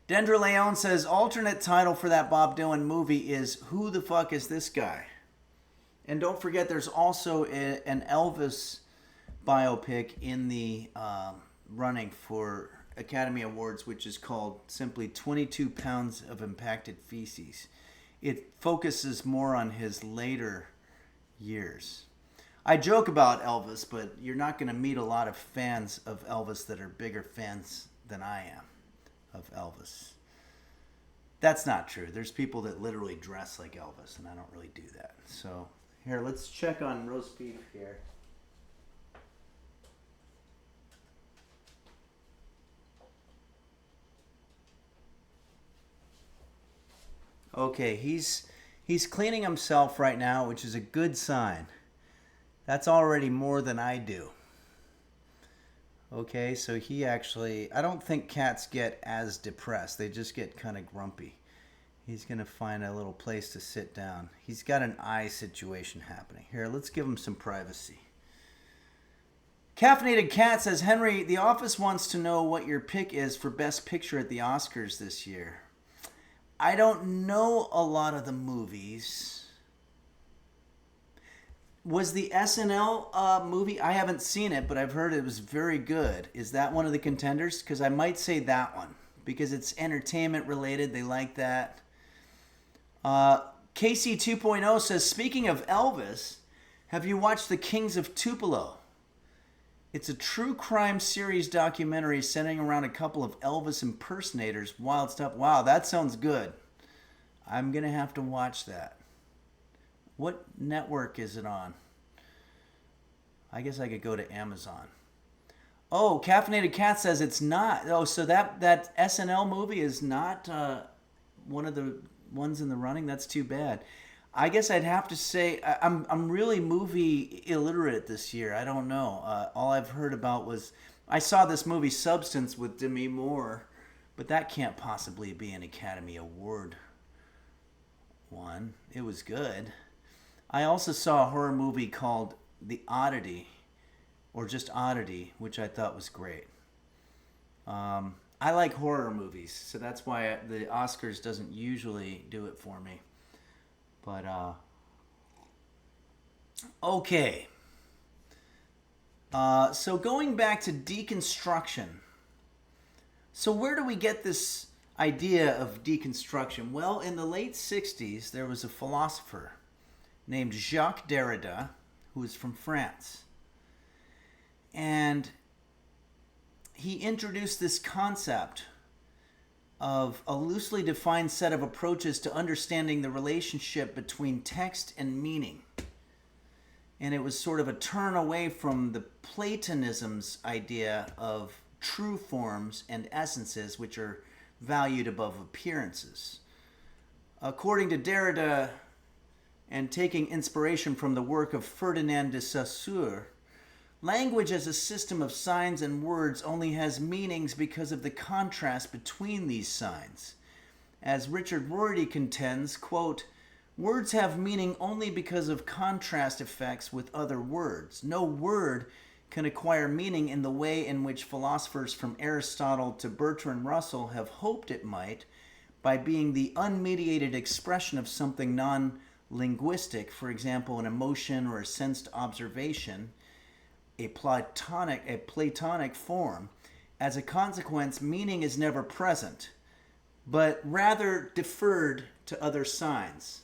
Dendra Leon says, alternate title for that Bob Dylan movie is Who the Fuck Is This Guy? And don't forget, there's also an Elvis biopic in the running for Academy Awards, which is called simply 22 Pounds of Impacted Feces. It focuses more on his later years. I joke about Elvis, but you're not going to meet a lot of fans of Elvis that are bigger fans than I am of Elvis. That's not true. There's people that literally dress like Elvis, and I don't really do that. So here, let's check on roast beef here. Okay, he's cleaning himself right now, which is a good sign. That's already more than I do. Okay, so he actually, I don't think cats get as depressed. They just get kind of grumpy. He's going to find a little place to sit down. He's got an eye situation happening. Here, let's give him some privacy. Caffeinated Cat says, Henry, The Office wants to know what your pick is for Best Picture at the Oscars this year. I don't know a lot of the movies. Was the SNL movie, I haven't seen it, but I've heard it was very good. Is that one of the contenders? Because I might say that one, because it's entertainment related. They like that. KC 2.0 says, speaking of Elvis, have you watched The Kings of Tupelo? It's a true crime series documentary centering around a couple of Elvis impersonators. Wild stuff. Wow, that sounds good. I'm going to have to watch that. What network is it on? I guess I could go to Amazon. Oh, Caffeinated Cat says it's not. Oh, so that SNL movie is not one of the ones in the running? That's too bad. I guess I'd have to say I'm really movie illiterate this year. I don't know. All I've heard about was I saw this movie Substance with Demi Moore, but that can't possibly be an Academy Award one. It was good. I also saw a horror movie called The Oddity, or just Oddity, which I thought was great. I like horror movies, so that's why the Oscars doesn't usually do it for me. But, okay. So going back to deconstruction. So where do we get this idea of deconstruction? Well, in the late 60s, there was a philosopher named Jacques Derrida, who was from France. And he introduced this concept of a loosely defined set of approaches to understanding the relationship between text and meaning. And it was sort of a turn away from the Platonism's idea of true forms and essences, which are valued above appearances. According to Derrida, and taking inspiration from the work of Ferdinand de Saussure, language as a system of signs and words only has meanings because of the contrast between these signs. As Richard Rorty contends, quote, words have meaning only because of contrast effects with other words. No word can acquire meaning in the way in which philosophers from Aristotle to Bertrand Russell have hoped it might, by being the unmediated expression of something non-linguistic, for example, an emotion or a sensed observation, a Platonic form. As a consequence, meaning is never present, but rather deferred to other signs.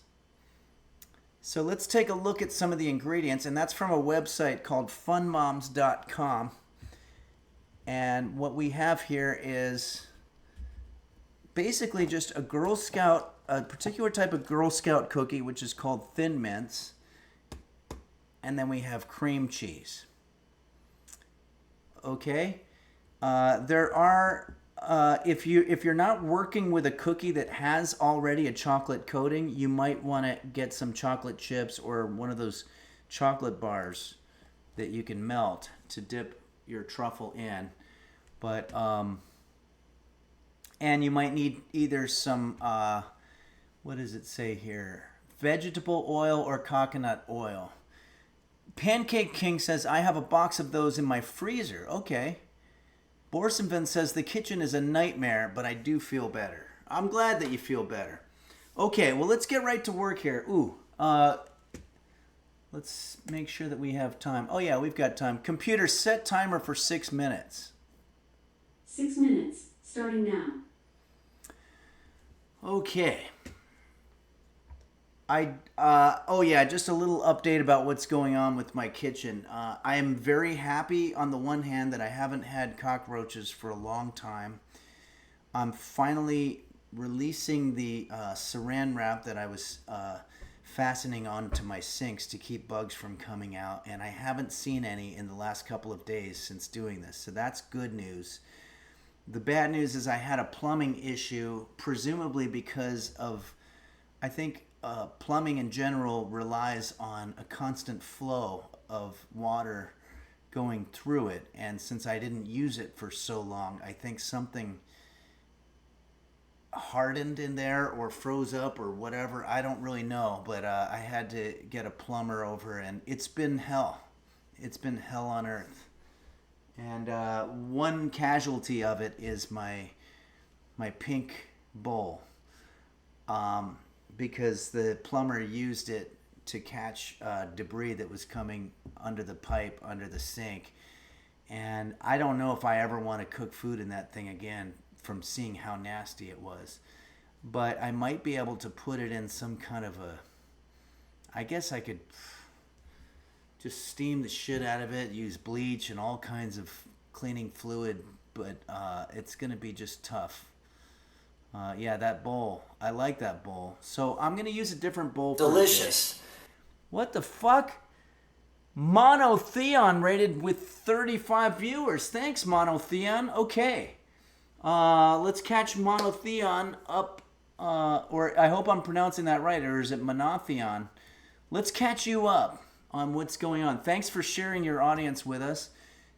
So let's take a look at some of the ingredients, and that's from a website called funmoms.com. And what we have here is basically just a particular type of Girl Scout cookie, which is called Thin Mints. And then we have cream cheese. Okay, there are if you're not working with a cookie that has already a chocolate coating, you might want to get some chocolate chips or one of those chocolate bars that you can melt to dip your truffle in. But and you might need either some what does it say here? Vegetable oil or coconut oil. Pancake King says, I have a box of those in my freezer. Okay. Borsenvin says, the kitchen is a nightmare, but I do feel better. I'm glad that you feel better. Okay, well, let's get right to work here. Let's make sure that we have time. Oh, yeah, we've got time. Computer, set timer for 6 minutes. 6 minutes, starting now. Okay. Just a little update about what's going on with my kitchen. I am very happy on the one hand that I haven't had cockroaches for a long time. I'm finally releasing the saran wrap that I was fastening onto my sinks to keep bugs from coming out, and I haven't seen any in the last couple of days since doing this, so that's good news. The bad news is I had a plumbing issue, presumably because of, I think, plumbing in general relies on a constant flow of water going through it. And since I didn't use it for so long, I think something hardened in there or froze up or whatever. I don't really know. But I had to get a plumber over, and it's been hell. It's been hell on earth. And one casualty of it is my pink bowl. Because the plumber used it to catch debris that was coming under the pipe, under the sink. And I don't know if I ever want to cook food in that thing again from seeing how nasty it was. But I might be able to put it in some kind of I guess I could just steam the shit out of it, use bleach and all kinds of cleaning fluid, but it's going to be just tough. That bowl. I like that bowl. So I'm going to use a different bowl. Delicious. What the fuck? Monotheon rated with 35 viewers. Thanks, Monotheon. Okay. Let's catch Monotheon up. Or I hope I'm pronouncing that right. Or is it Monotheon? Let's catch you up on what's going on. Thanks for sharing your audience with us.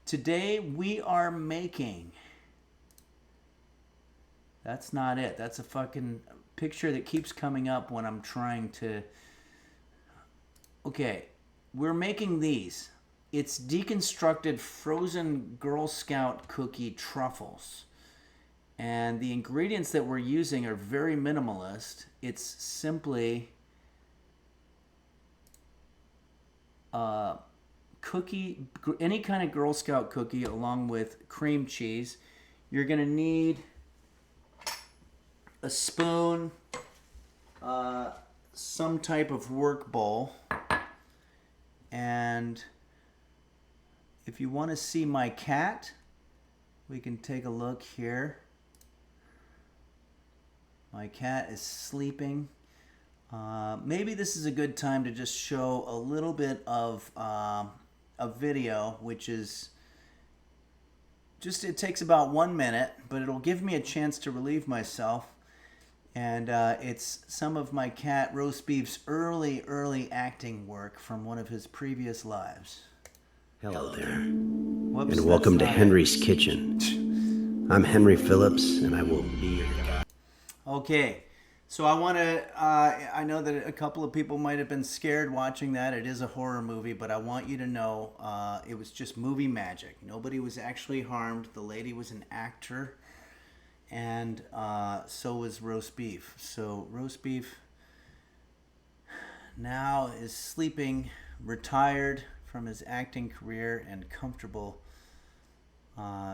Today we are making... That's not it. That's a fucking picture that keeps coming up when I'm trying to Okay, we're making these. It's deconstructed frozen Girl Scout cookie truffles. And the ingredients that we're using are very minimalist. It's simply cookie, any kind of Girl Scout cookie along with cream cheese. You're going to need a spoon, some type of work bowl, and if you want to see my cat, we can take a look here. My cat is sleeping. Maybe this is a good time to just show a little bit of a video, which is just, it takes about 1 minute, but it'll give me a chance to relieve myself. And it's some of my cat Roast Beef's early acting work from one of his previous lives. Hello there, Whoops, and welcome to that's not Henry's Kitchen. I'm Henry Phillips, and I will be your guide. Okay, so I want to, I know that a couple of people might have been scared watching that. It is a horror movie, but I want you to know it was just movie magic. Nobody was actually harmed. The lady was an actor, and so was Roast Beef. So Roast Beef now is sleeping, retired from his acting career, and comfortable,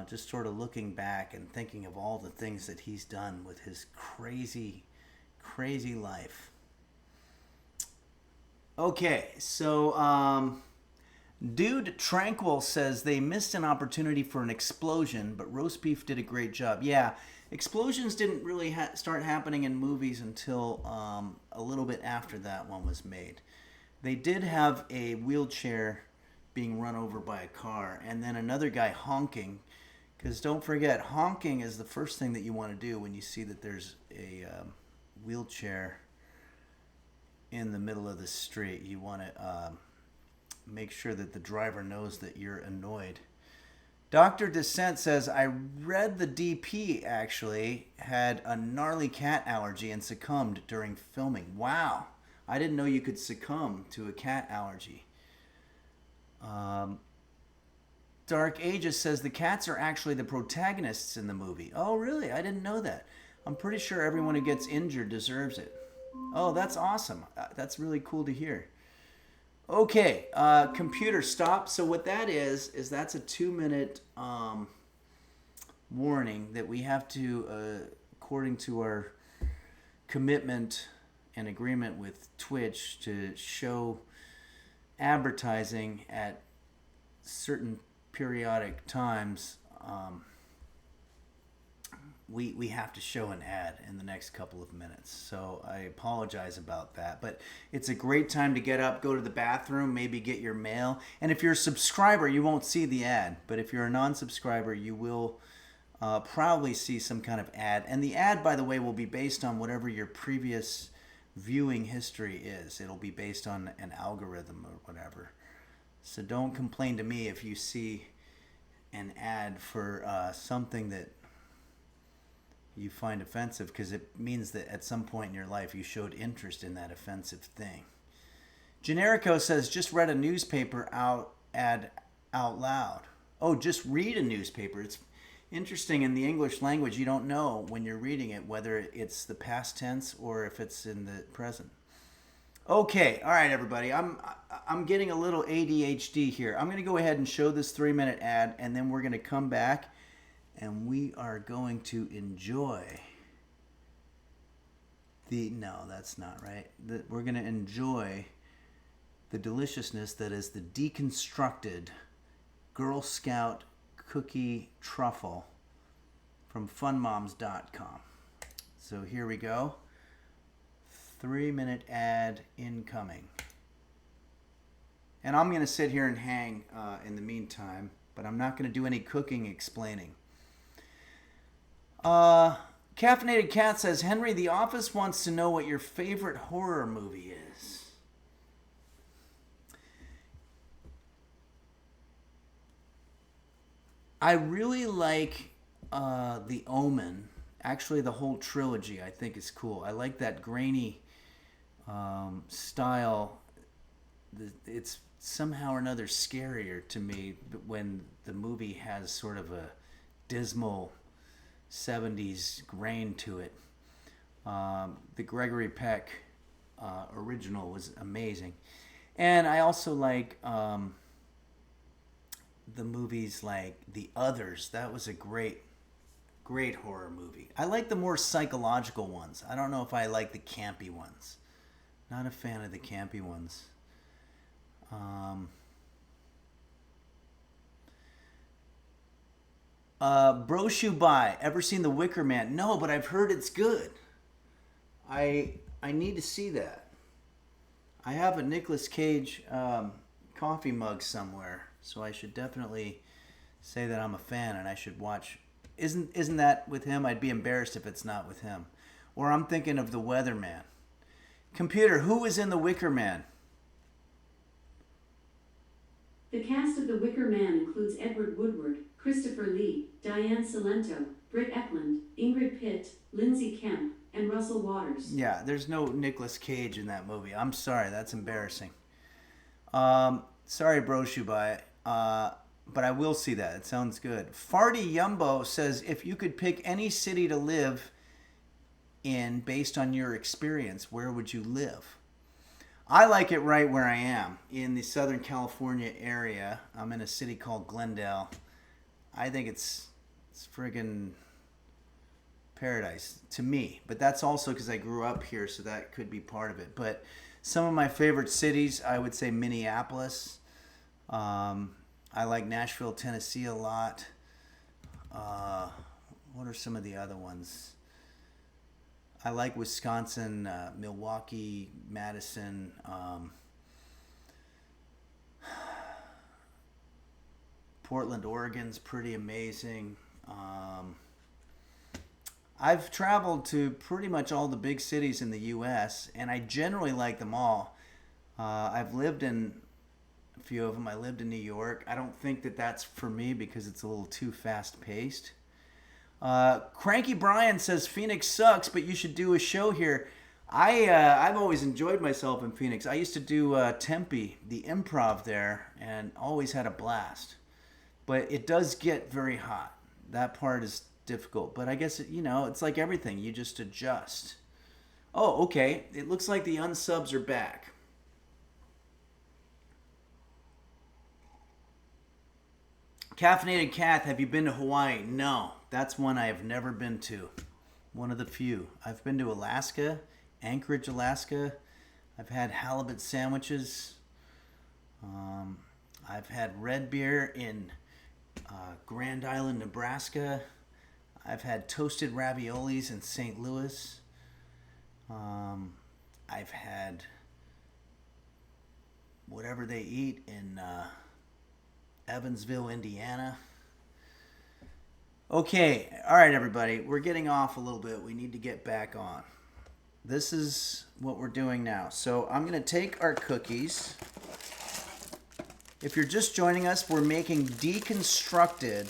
just sort of looking back and thinking of all the things that he's done with his crazy life. Okay, so Dude Tranquil says they missed an opportunity for an explosion, but Roast Beef did a great job. Yeah, explosions didn't really start happening in movies until a little bit after that one was made. They did have a wheelchair being run over by a car, and then another guy honking, because don't forget, honking is the first thing that you want to do when you see that there's a wheelchair in the middle of the street. You want to make sure that the driver knows that you're annoyed. Dr. Descent says, I read the DP actually had a gnarly cat allergy and succumbed during filming. Wow. I didn't know you could succumb to a cat allergy. Dark Ages says the cats are actually the protagonists in the movie. Oh, really? I didn't know that. I'm pretty sure everyone who gets injured deserves it. Oh, that's awesome. That's really cool to hear. Okay, computer stop. So what that is that's a 2-minute warning that we have to, according to our commitment and agreement with Twitch, to show advertising at certain periodic times. We have to show an ad in the next couple of minutes, so I apologize about that. But it's a great time to get up, go to the bathroom, maybe get your mail. And if you're a subscriber, you won't see the ad. But if you're a non-subscriber, you will probably see some kind of ad. And the ad, by the way, will be based on whatever your previous viewing history is. It'll be based on an algorithm or whatever. So don't complain to me if you see an ad for something that you find offensive, because it means that at some point in your life you showed interest in that offensive thing. Generico says, just read a newspaper ad out loud. Oh, just read a newspaper. It's interesting, in the English language, you don't know when you're reading it whether it's the past tense or if it's in the present. Okay, all right, everybody. I'm getting a little ADHD here. I'm going to go ahead and show this 3-minute ad, and then we're going to come back, and we are going to enjoy no, that's not right. We're going to enjoy the deliciousness that is the Deconstructed Girl Scout Cookie Truffle from funmoms.com. So here we go. 3-minute ad incoming. And I'm going to sit here and hang in the meantime, but I'm not going to do any cooking explaining. Caffeinated Cat says, Henry, The Office wants to know what your favorite horror movie is. I really like The Omen. Actually, the whole trilogy I think is cool. I like that grainy style it's somehow or another scarier to me when the movie has sort of a dismal 70s grain to it. The Gregory Peck original was amazing. And I also like the movies like The Others. That was a great horror movie. I like the more psychological ones. I don't know if I like the campy ones. Not a fan of the campy ones. Bro Shoe Buy. Ever seen The Wicker Man? No, but I've heard it's good. I need to see that. I have a Nicolas Cage coffee mug somewhere, so I should definitely say that I'm a fan and I should watch. Isn't that with him? I'd be embarrassed if it's not with him. Or I'm thinking of The Weatherman. Computer, who was in The Wicker Man? The cast of The Wicker Man includes Edward Woodward, Christopher Lee, Diane Cilento, Britt Eklund, Ingrid Pitt, Lindsay Kemp, and Russell Waters. Yeah, there's no Nicolas Cage in that movie. I'm sorry, that's embarrassing. Sorry, Bro Shubai, but I will see that. It sounds good. Farty Yumbo says, if you could pick any city to live in based on your experience, where would you live? I like it right where I am, in the Southern California area. I'm in a city called Glendale. I think it's friggin' paradise to me, but that's also because I grew up here, so that could be part of it. But some of my favorite cities, I would say Minneapolis. I like Nashville, Tennessee a lot. What are some of the other ones? I like Wisconsin, Milwaukee, Madison. Portland, Oregon's pretty amazing. I've traveled to pretty much all the big cities in the U.S., and I generally like them all. I've lived in a few of them. I lived in New York. I don't think that that's for me because it's a little too fast-paced. Cranky Brian says Phoenix sucks, but you should do a show here. I've always enjoyed myself in Phoenix. I used to do Tempe, the improv there, and always had a blast. But it does get very hot. That part is difficult. But I guess, it's like everything. You just adjust. Oh, okay. It looks like the unsubs are back. Caffeinated Kath, have you been to Hawaii? No. That's one I have never been to. One of the few. I've been to Alaska, Anchorage, Alaska. I've had halibut sandwiches. I've had red beer in Grand Island, Nebraska. I've had toasted raviolis in St. Louis. I've had whatever they eat in Evansville, Indiana. Okay, all right, everybody. We're getting off a little bit. We need to get back on. This is what we're doing now. So I'm going to take our cookies. If you're just joining us, we're making Deconstructed.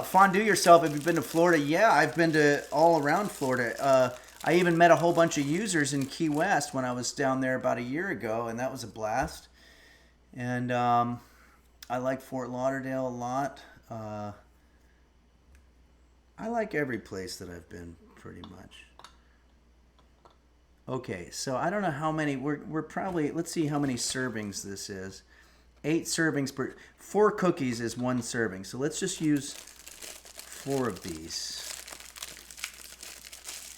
Fondue yourself. Have you been to Florida? Yeah, I've been to all around Florida. I even met a whole bunch of users in Key West when I was down there about a year ago, and that was a blast. And I like Fort Lauderdale a lot. I like every place that I've been, pretty much. Okay, so I don't know how many. We're probably, let's see how many servings this is. 8 servings per. 4 cookies is 1 serving. So let's just use 4 of these,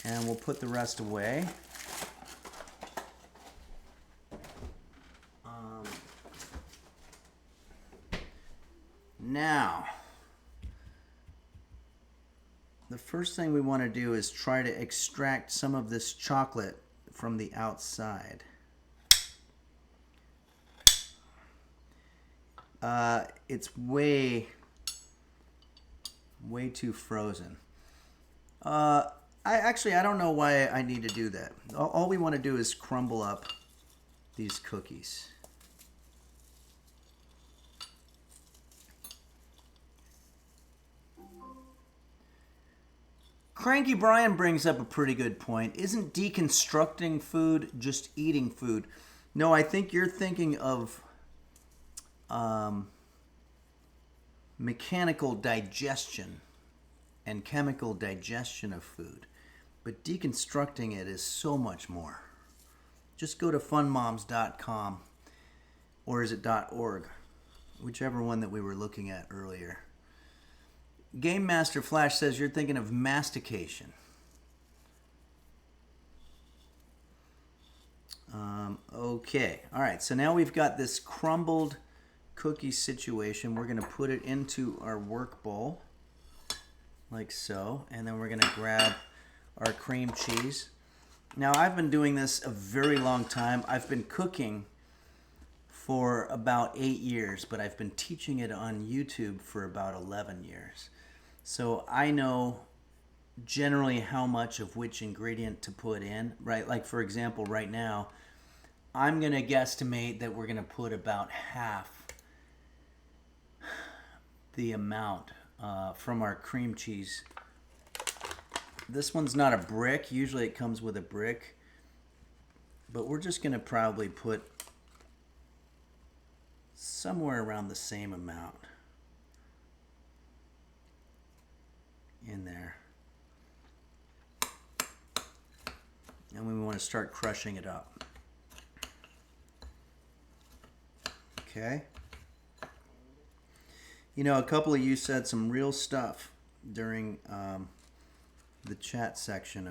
and we'll put the rest away. Now, the first thing we want to do is try to extract some of this chocolate from the outside. It's way too frozen. I don't know why I need to do that. All we want to do is crumble up these cookies. Cranky Brian brings up a pretty good point. Isn't deconstructing food just eating food? No, I think you're thinking of mechanical digestion and chemical digestion of food. But deconstructing it is so much more. Just go to funmoms.com, or is it .org? Whichever one that we were looking at earlier. Game Master Flash says you're thinking of mastication. Okay. All right. So now we've got this crumbled cookie situation. We're going to put it into our work bowl like so. And then we're going to grab our cream cheese. Now, I've been doing this a very long time. I've been cooking for about 8 years, but I've been teaching it on YouTube for about 11 years. So I know generally how much of which ingredient to put in, right? Like, for example, right now, I'm going to guesstimate that we're going to put about half the amount from our cream cheese. This one's not a brick. Usually it comes with a brick. But we're just going to probably put somewhere around the same amount in there. And we want to start crushing it up. Okay. You know, a couple of you said some real stuff during the chat section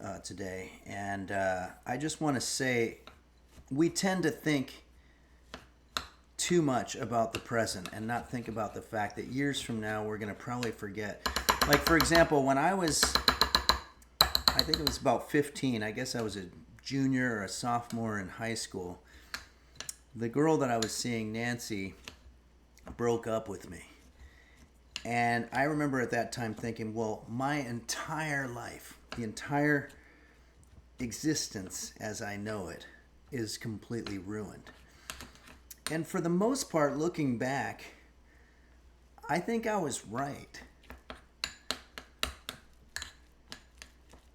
of today. And I just want to say, we tend to think too much about the present and not think about the fact that years from now we're going to probably forget. Like, for example, when I think it was about 15, I guess I was a junior or a sophomore in high school, the girl that I was seeing, Nancy, broke up with me. And I remember at that time thinking, well, my entire life, the entire existence as I know it, is completely ruined. And for the most part, looking back, I think I was right.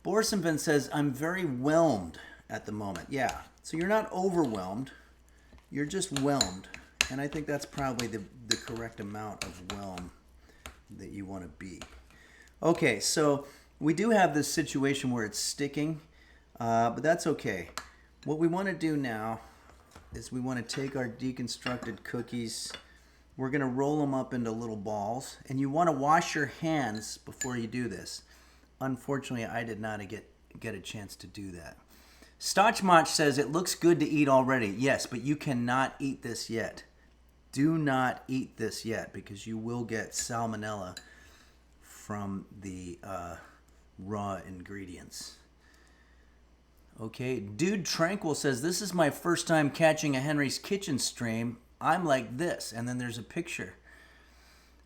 Borsenvin says, I'm very whelmed at the moment. Yeah, so you're not overwhelmed. You're just whelmed. And I think that's probably the correct amount of whelm that you want to be. Okay, so we do have this situation where it's sticking, but that's okay. What we want to do now is we want to take our deconstructed cookies. We're going to roll them up into little balls. And you want to wash your hands before you do this. Unfortunately, I did not get a chance to do that. Stotchmach says, it looks good to eat already. Yes, but you cannot eat this yet. Do not eat this yet because you will get salmonella from the raw ingredients. Okay, Dude Tranquil says, this is my first time catching a Henry's Kitchen stream. I'm like this. And then there's a picture.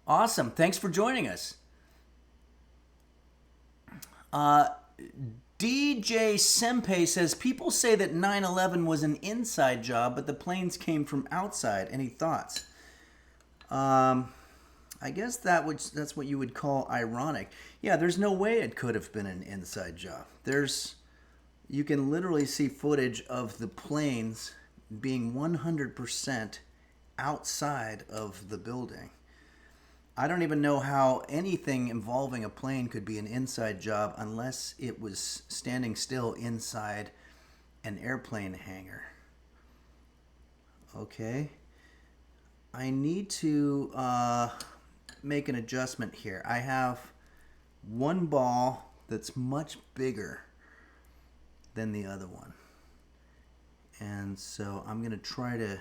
Awesome. Thanks for joining us. DJ Senpei says, people say that 9/11 was an inside job, but the planes came from outside. Any thoughts? I guess that's what you would call ironic. Yeah, there's no way it could have been an inside job. You can literally see footage of the planes being 100% outside of the building. I don't even know how anything involving a plane could be an inside job unless it was standing still inside an airplane hangar. Okay. I need to make an adjustment here. I have one ball that's much bigger than the other one. And so I'm going to try to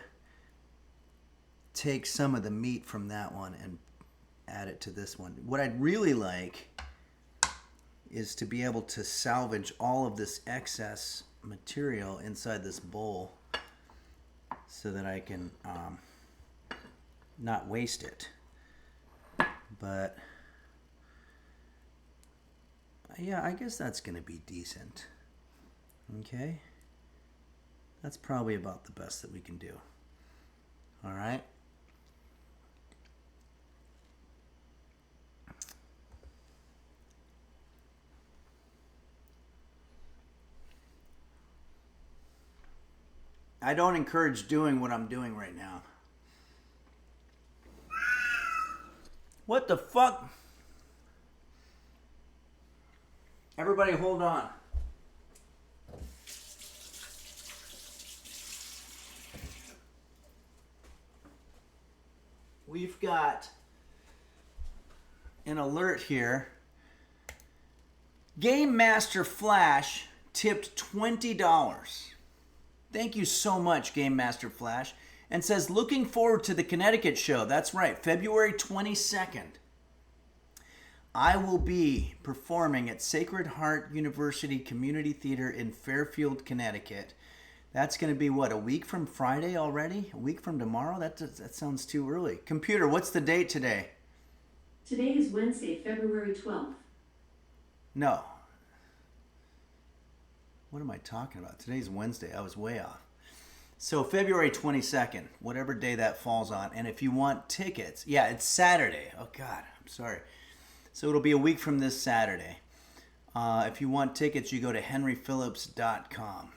take some of the meat from that one and add it to this one. What I'd really like is to be able to salvage all of this excess material inside this bowl so that I can not waste it. But yeah, I guess that's going to be decent. Okay. That's probably about the best that we can do. All right. I don't encourage doing what I'm doing right now. What the fuck? Everybody hold on. We've got an alert here. Game Master Flash tipped $20. Thank you so much, Game Master Flash. And says, looking forward to the Connecticut show. That's right, February 22nd. I will be performing at Sacred Heart University Community Theater in Fairfield, Connecticut. That's going to be, what, a week from Friday already? A week from tomorrow? That sounds too early. Computer, what's the date today? Today is Wednesday, February 12th. No. What am I talking about? Today's Wednesday. I was way off. So February 22nd, whatever day that falls on. And if you want tickets, yeah, it's Saturday. Oh, God, I'm sorry. So it'll be a week from this Saturday. If you want tickets, you go to henryphillips.com.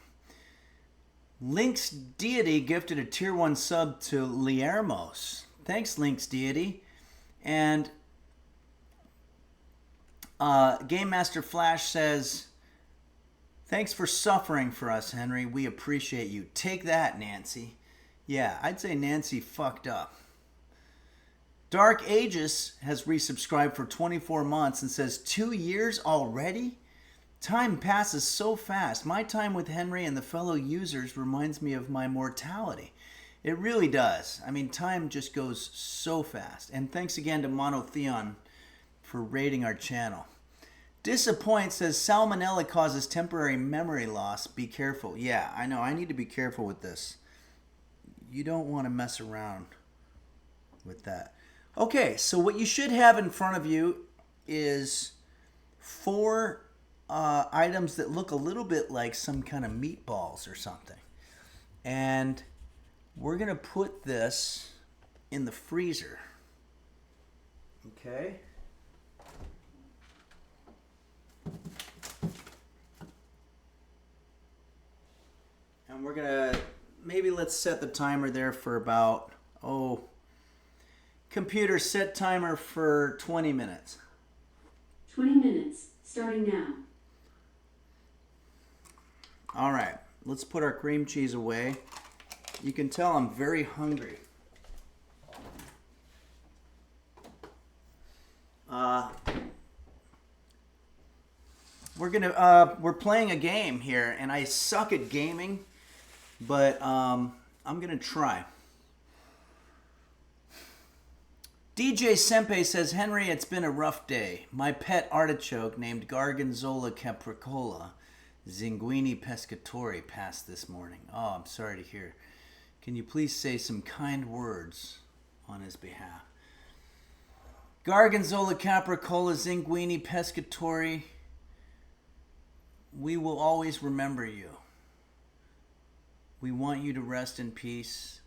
Lynx Deity gifted a tier 1 sub to Liermos. Thanks, Lynx Deity. And Game Master Flash says, thanks for suffering for us, Henry. We appreciate you. Take that, Nancy. Yeah, I'd say Nancy fucked up. Dark Aegis has resubscribed for 24 months and says, 2 years already? Time passes so fast. My time with Henry and the fellow users reminds me of my mortality. It really does. I mean, time just goes so fast. And thanks again to Monotheon for rating our channel. Disappoint says, salmonella causes temporary memory loss. Be careful. Yeah, I know. I need to be careful with this. You don't want to mess around with that. Okay, so what you should have in front of you is 4 items that look a little bit like some kind of meatballs or something. And we're going to put this in the freezer. Okay? And we're going to, maybe let's set the timer there for about, computer, set timer for 20 minutes. 20 minutes, starting now. All right, let's put our cream cheese away. You can tell I'm very hungry. We're playing a game here, and I suck at gaming, but I'm gonna try. DJ Sempe says, Henry, it's been a rough day. My pet artichoke named Gargonzola capricola Zinguini pescatori passed this morning. Oh, I'm sorry to hear. Can you please say some kind words on his behalf? Gargonzola capricola Zinguini pescatori, we will always remember you. We want you to rest in peace.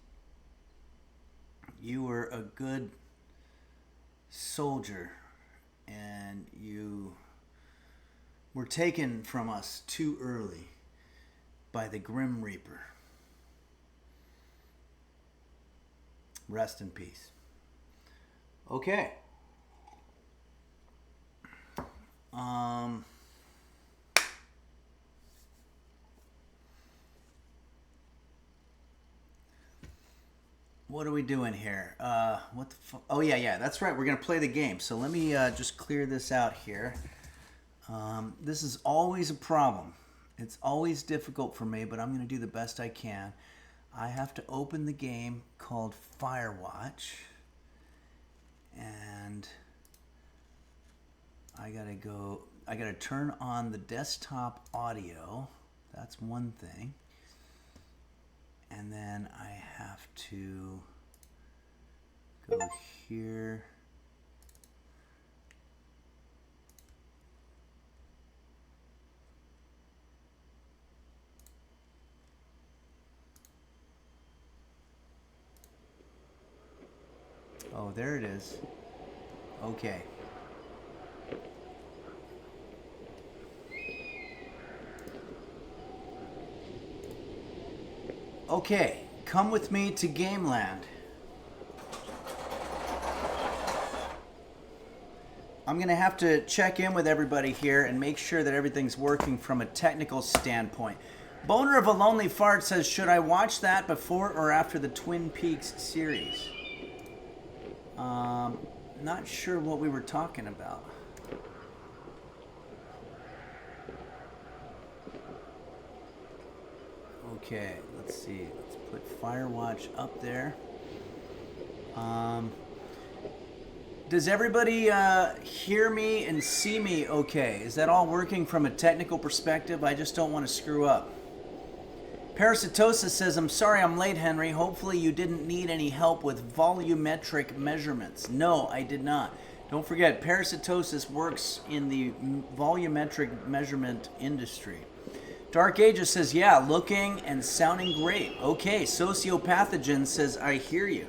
You were a good soldier, and you were taken from us too early by the Grim Reaper. Rest in peace. Okay. What are we doing here? What the fuck? Oh, yeah, that's right. We're going to play the game. So let me just clear this out here. This is always a problem. It's always difficult for me, but I'm going to do the best I can. I have to open the game called Firewatch. And I got to turn on the desktop audio. That's one thing. And then I have to go here. Oh, there it is. Okay. Okay, come with me to Gameland. I'm going to have to check in with everybody here and make sure that everything's working from a technical standpoint. Boner of a Lonely Fart says, should I watch that before or after the Twin Peaks series? Not sure what we were talking about. Okay, let's see. Let's put Firewatch up there. Does everybody hear me and see me okay? Is that all working from a technical perspective? I just don't want to screw up. Parasitosis says, I'm sorry I'm late, Henry. Hopefully you didn't need any help with volumetric measurements. No, I did not. Don't forget, Parasitosis works in the volumetric measurement industry. Dark Ages says, yeah, looking and sounding great. Okay, Sociopathogen says, I hear you.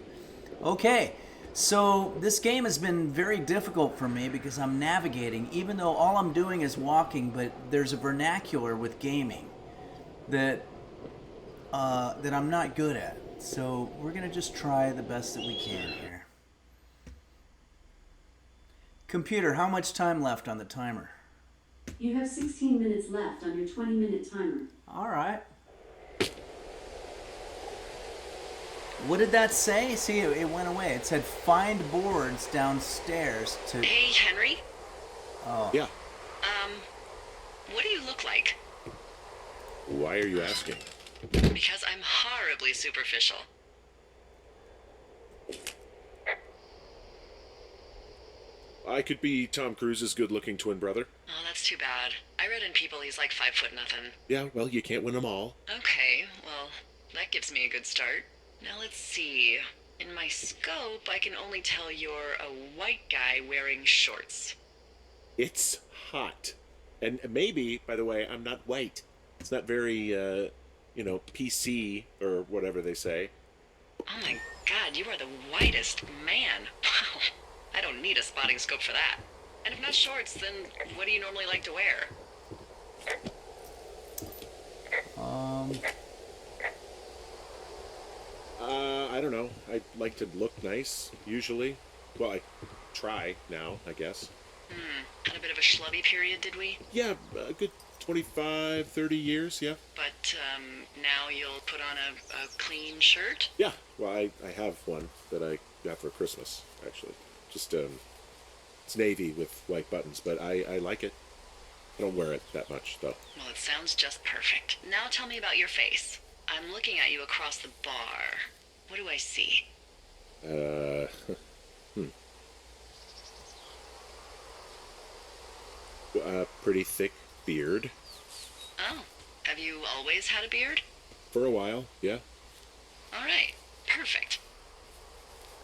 Okay, so this game has been very difficult for me because I'm navigating, even though all I'm doing is walking, but there's a vernacular with gaming that I'm not good at. So we're going to just try the best that we can here. Computer, how much time left on the timer? You have 16 minutes left on your 20-minute timer. All right. What did that say? See, it went away. It said find boards downstairs to... Hey, Henry? Oh. Yeah. What do you look like? Why are you asking? Because I'm horribly superficial. I could be Tom Cruise's good-looking twin brother. Oh, that's too bad. I read in People he's like 5 foot nothing. Yeah, well, you can't win them all. Okay, well, that gives me a good start. Now let's see. In my scope, I can only tell you're a white guy wearing shorts. It's hot. And maybe, by the way, I'm not white. It's not very, PC or whatever they say. Oh my god, you are the whitest man. Wow. I don't need a spotting scope for that. And if not shorts, then what do you normally like to wear? I don't know. I like to look nice, usually. Well, I try now, I guess. Had a bit of a schlubby period, did we? Yeah, a good 25, 30 years, yeah. But, now you'll put on a clean shirt? Yeah, well, I have one that I got for Christmas, actually. Just, it's navy with white buttons, but I like it. I don't wear it that much, though. Well, it sounds just perfect. Now tell me about your face. I'm looking at you across the bar. What do I see? Pretty thick beard. Oh, have you always had a beard? For a while, yeah. All right, perfect.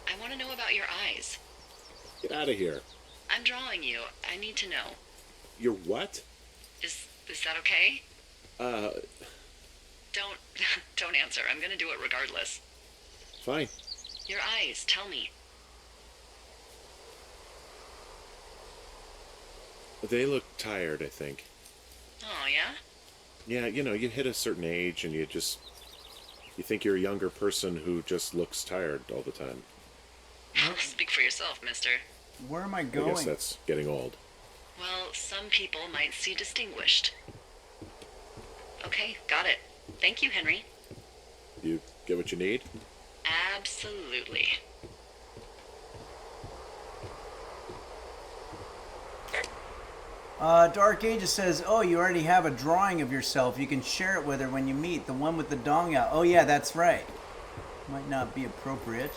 I want to know about your eyes. Get out of here. I'm drawing you. I need to know. You're what? Is that okay? Uh, Don't answer. I'm gonna do it regardless. fine. Your eyes, tell me. They look tired, I think. Oh, yeah? Yeah, you hit a certain age and you think you're a younger person who just looks tired all the time. Speak for yourself, mister. Where am I I going? guess that's getting old. Well, some people might see distinguished. Okay, got it. Thank you, Henry. You get what you need? Absolutely. Dark Ages says, oh, you already have a drawing of yourself. You can share it with her when you meet. The one with the dong out. Oh, yeah, that's right. Might not be appropriate.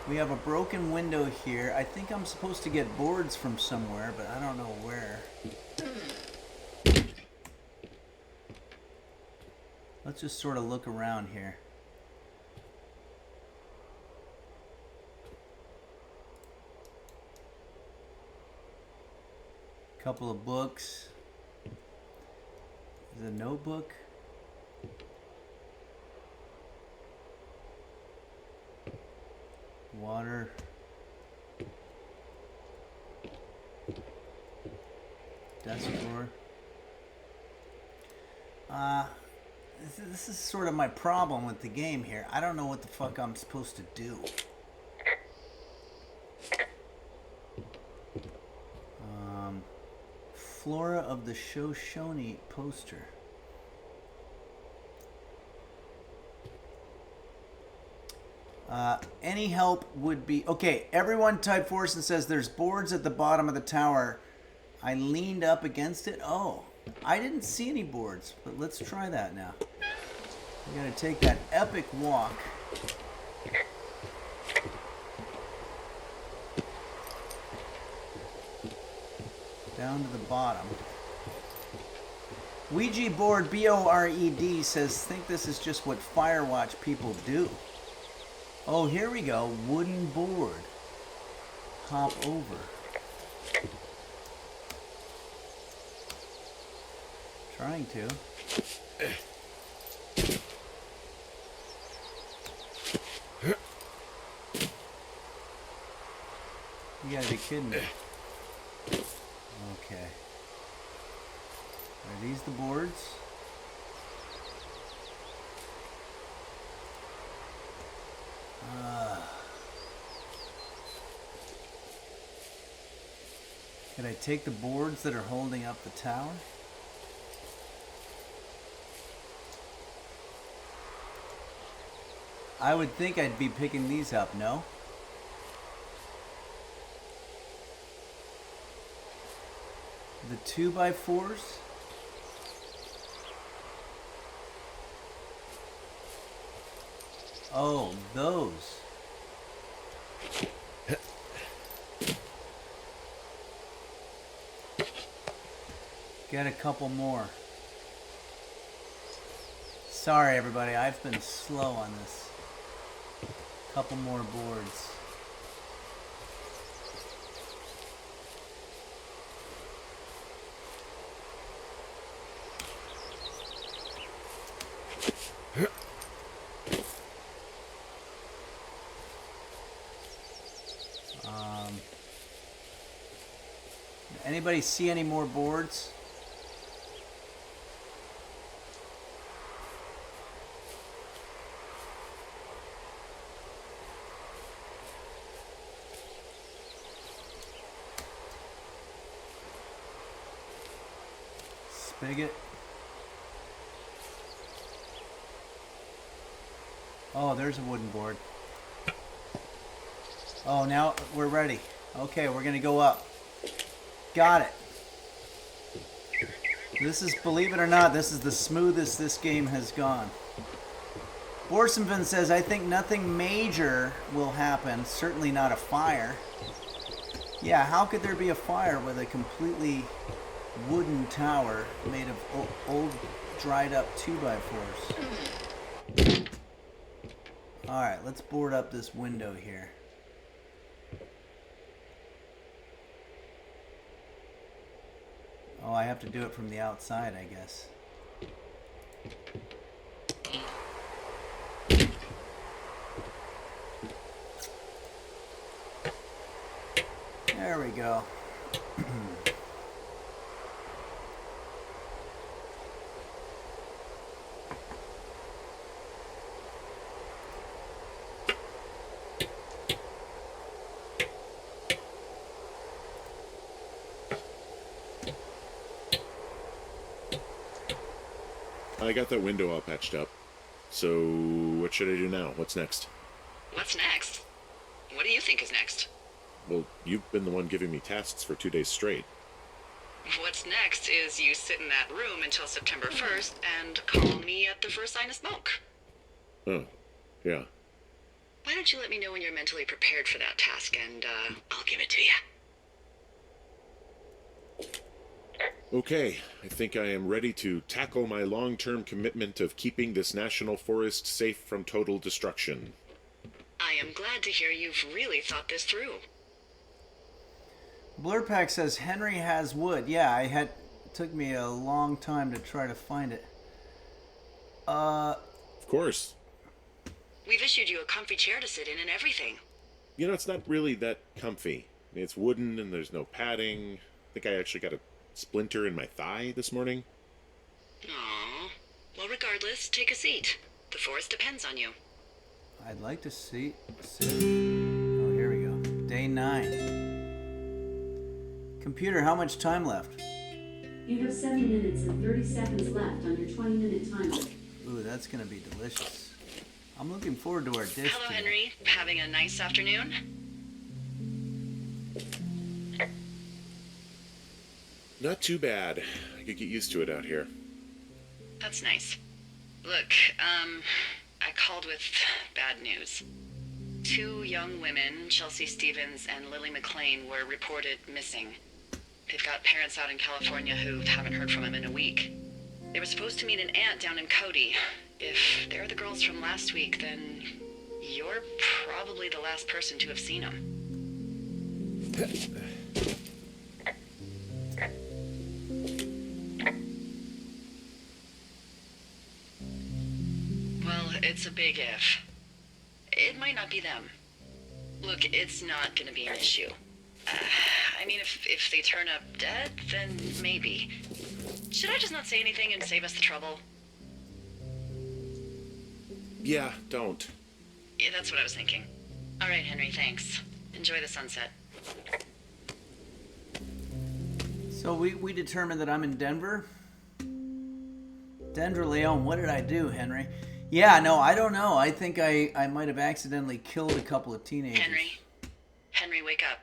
We have a broken window here. I think I'm supposed to get boards from somewhere, but I don't know where. Let's just sort of look around here. Couple of books. Is it a notebook? Water. Desk drawer. This is sort of my problem with the game here. I don't know what the fuck I'm supposed to do. Flora of the Shoshone poster. Any help would be... Okay, everyone type force and says there's boards at the bottom of the tower. I leaned up against it. Oh, I didn't see any boards, but let's try that now. We gotta take that epic walk. Down to the bottom. Ouija board BORED says, think this is just what Firewatch people do. Oh, here we go. Wooden board. Hop over. Trying to. You gotta be kidding me. Okay. Are these the boards? Can I take the boards that are holding up the tower? I would think I'd be picking these up, no? The 2x4s? Oh, those. Get a couple more. Sorry, everybody. I've been slow on this. Couple more boards. Anybody see any more boards? Spigot. Oh, there's a wooden board. Oh, now we're ready. Okay, we're gonna go up. Got it. This is, believe it or not, this is the smoothest this game has gone. Borsomvin says, I think nothing major will happen. Certainly not a fire. Yeah, how could there be a fire with a completely wooden tower made of old dried up 2x4s? Alright, let's board up this window here. Oh, I have to do it from the outside, I guess. There we go. I got that window all patched up. So, what should I do now? What's next? What's next? What do you think is next? Well, you've been the one giving me tasks for 2 days straight. What's next is you sit in that room until September 1st and call me at the first sign of smoke. Oh, yeah. Why don't you let me know when you're mentally prepared for that task and I'll give it to you. Okay, I think I am ready to tackle my long-term commitment of keeping this national forest safe from total destruction. I am glad to hear you've really thought this through. Blurpack says Henry has wood. Yeah, it took me a long time to try to find it. Of course. We've issued you a comfy chair to sit in and everything. You know, it's not really that comfy. It's wooden and there's no padding. I think I actually got a splinter in my thigh this morning. Aww. Well, regardless, Regardless, take a seat. The forest depends on you. I'd like to sit. Oh, here we go. Day 9. Computer, how much time left? You have 7 minutes and 30 seconds left on your 20-minute timer. Ooh, that's going to be delicious. I'm looking forward to our dish Hello, today. Henry. Having a nice afternoon? Not too bad. I could get used to it out here. That's nice. Look, I called with bad news. 2 young women, Chelsea Stevens and Lily McLean, were reported missing. They've got parents out in California who haven't heard from them in a week. They were supposed to meet an aunt down in Cody. If they're the girls from last week, then you're probably the last person to have seen them. Well, it's a big if. It might not be them. Look, it's not gonna be an issue. I mean, if they turn up dead, then maybe. Should I just not say anything and save us the trouble? Yeah, don't. Yeah, that's what I was thinking. All right, Henry, thanks. Enjoy the sunset. So we determined that I'm in Denver. Denver, Leon, what did I do, Henry? Yeah, no, I don't know. I think I might have accidentally killed a couple of teenagers. Henry, wake up.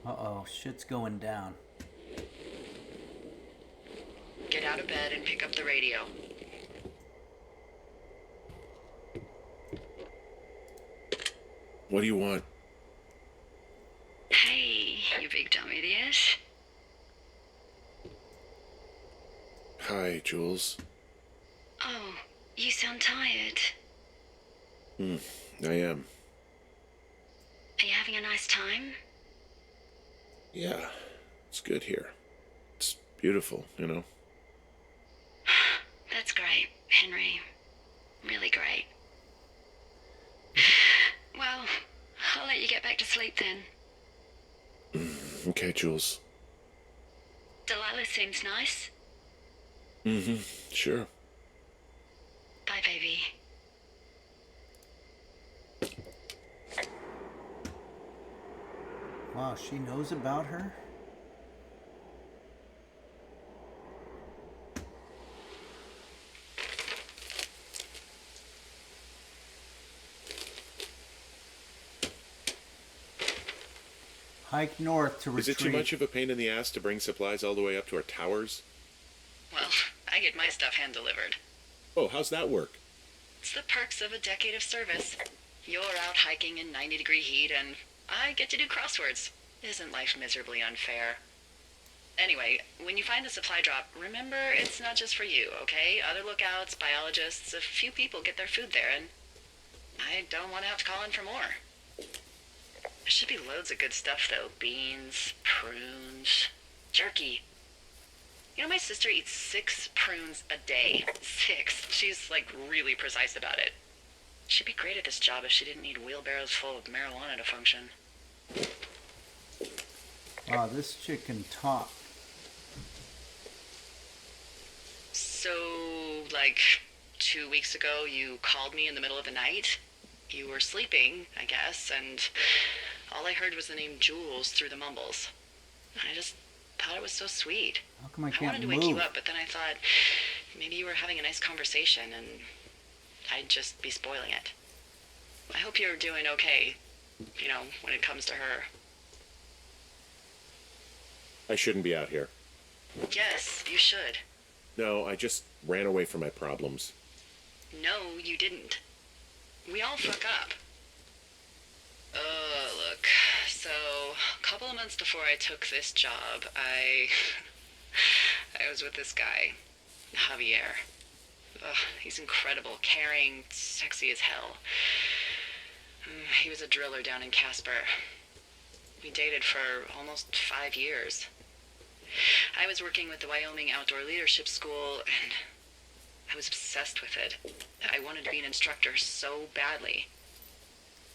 Uh-oh, shit's going down. Get out of bed and pick up the radio. What do you want? Hey, you big dumb idiot. Hi, Jules. Oh, you sound tired. I am. Are you having a nice time? Yeah, it's good here. It's beautiful, you know? That's great, Henry. Really great. Well, I'll let you get back to sleep then. Okay, Jules. Delilah seems nice. Sure. Bye, baby. Wow, she knows about her? Hike north to retreat. Is it too much of a pain in the ass to bring supplies all the way up to our towers? Well, I get my stuff hand-delivered. Oh, how's that work? It's the perks of a decade of service. You're out hiking in 90-degree heat, and I get to do crosswords. Isn't life miserably unfair? Anyway, when you find the supply drop, remember it's not just for you, okay? Other lookouts, biologists, a few people get their food there, and I don't want to have to call in for more. There should be loads of good stuff, though. Beans, prunes, jerky. You know, my sister eats 6 prunes a day. 6. She's, like, really precise about it. She'd be great at this job if she didn't need wheelbarrows full of marijuana to function. Wow, this chick can talk. So, like, 2 weeks ago, you called me in the middle of the night? You were sleeping, I guess, and all I heard was the name Jules through the mumbles. I just thought it was so sweet. How come I I can't wanted to move? wake you up, but then I thought maybe you were having a nice conversation and I'd just be spoiling it. I hope you're doing okay, you know, when it comes to her. I shouldn't be out here. Yes, you should. No, I just ran away from my problems. No, you didn't. We all fuck up. Look, so a couple of months before I took this job, I was with this guy, Javier. Ugh, he's incredible, caring, sexy as hell. He was a driller down in Casper. We dated for almost 5 years. I was working with the Wyoming Outdoor Leadership School, and I was obsessed with it. I wanted to be an instructor so badly.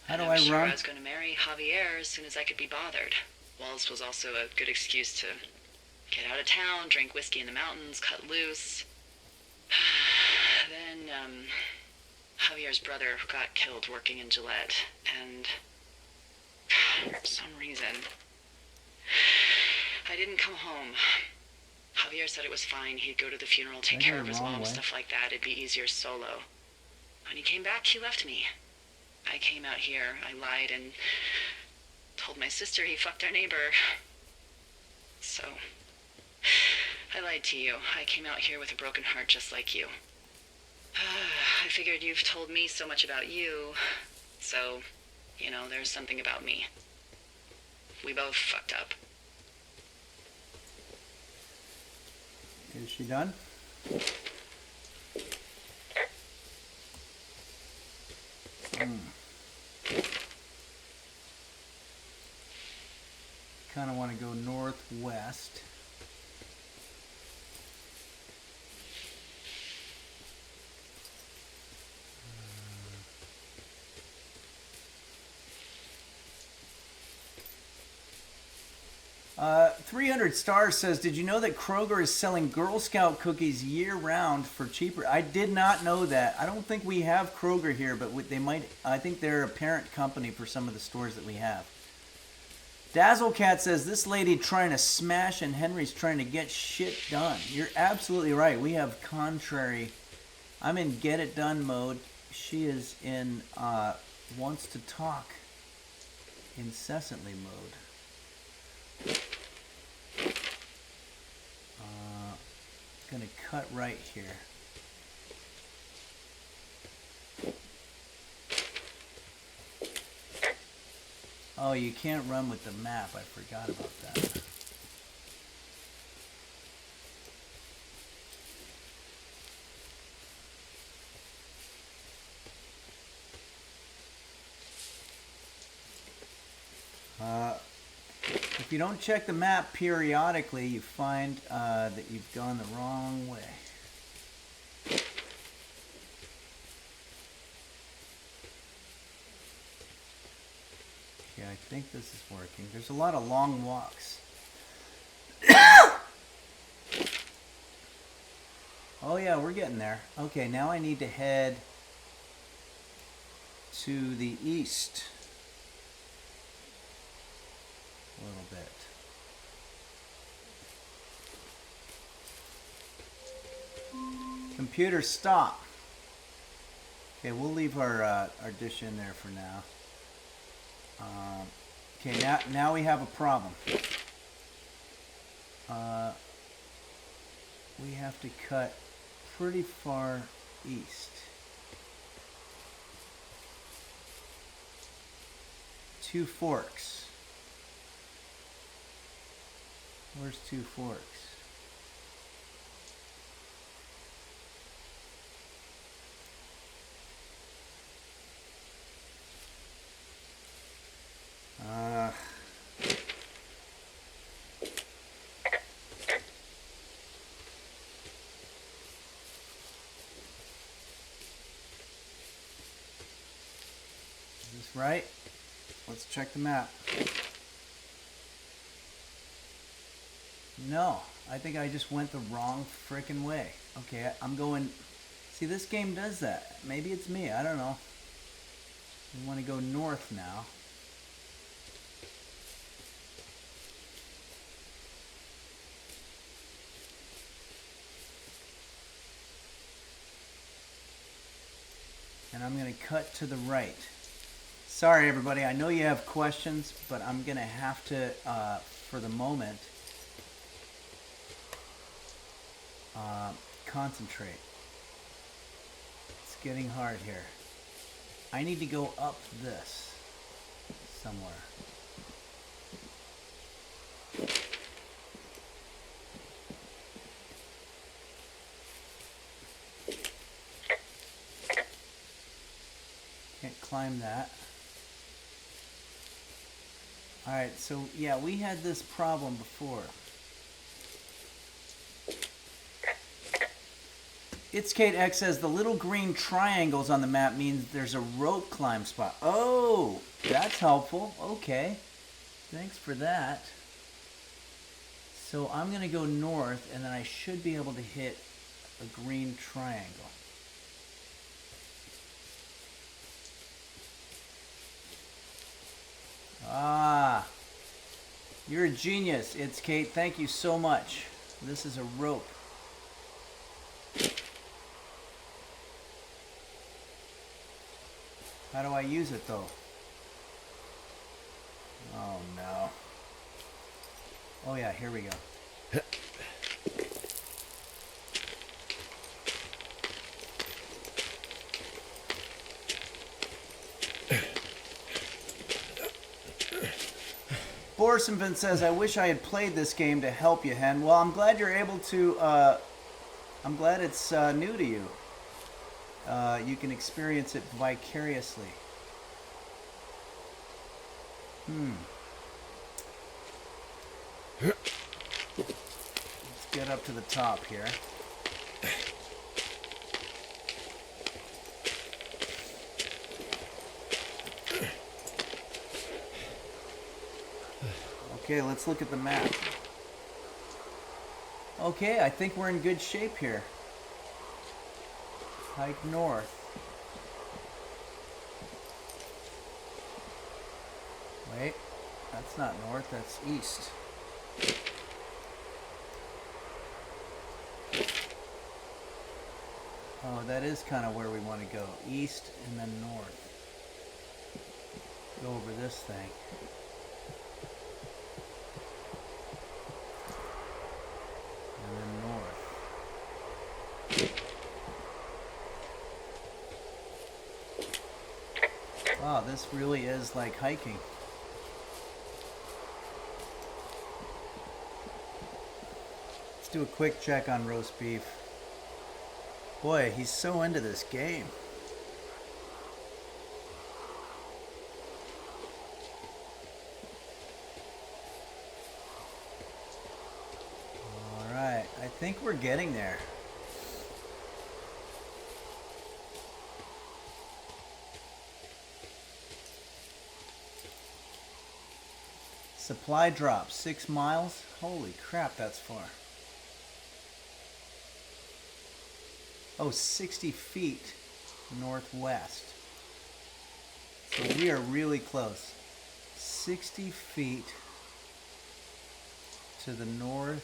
How do And I I'm sure run? I was going to marry Javier as soon as I could be bothered. Walls was also a good excuse to get out of town, drink whiskey in the mountains, cut loose. Then, Javier's brother got killed working in Gillette, and for some reason, I didn't come home. Javier said it was fine. He'd go to the funeral, take care of his mom, stuff like that. It'd be easier solo. When he came back, he left me. I came out here. I lied and told my sister he fucked our neighbor. So, I lied to you. I came out here with a broken heart just like you. I figured you've told me so much about you, so, you know, there's something about me. We both fucked up. Is she done? Kind of want to go northwest. Uh, 300 Stars says, did you know that Kroger is selling Girl Scout cookies year-round for cheaper? I did not know that. I don't think we have Kroger here, but they might. I think they're a parent company for some of the stores that we have. Dazzlecat says, this lady trying to smash and Henry's trying to get shit done. You're absolutely right. We have contrary. I'm in get it done mode. She is in wants to talk incessantly mode. Gonna cut right here. Oh, you can't run with the map. I forgot about that. If you don't check the map periodically, you find that you've gone the wrong way. Okay, I think this is working. There's a lot of long walks. Oh yeah, we're getting there. Okay, now I need to head to the east. A little bit. Computer, stop. Okay, we'll leave our dish in there for now. Okay, now we have a problem. We have to cut pretty far east. Two Forks. Where's Two Forks? Is this right? Let's check the map. No, I think I just went the wrong frickin' way. Okay, I'm going... See, this game does that. Maybe it's me, I don't know. We want to go north now. And I'm going to cut to the right. Sorry, everybody. I know you have questions, but I'm going to have to, for the moment... concentrate. It's getting hard here. I need to go up this somewhere. Can't climb that. Alright, so yeah, we had this problem before. It's Kate X says the little green triangles on the map means there's a rope climb spot. Oh, that's helpful. Okay. Thanks for that. So I'm going to go north and then I should be able to hit a green triangle. Ah, you're a genius. It's Kate. Thank you so much. This is a rope. How do I use it though? Oh no. Oh yeah, here we go. Borsenvin says, I wish I had played this game to help you, Hen. Well, I'm glad you're able to, I'm glad it's new to you. You can experience it vicariously. Let's get up to the top here. Okay, let's look at the map. Okay, I think we're in good shape here. Hike north. Wait, that's not north, that's east. Oh, that is kind of where we want to go. East and then north. Go over this thing. And then north. Wow, this really is like hiking. Let's do a quick check on roast beef. Boy, he's so into this game. Alright, I think we're getting there. Supply drop, 6 miles? Holy crap, that's far. Oh, 60 feet northwest. So we are really close. 60 feet to the northwest.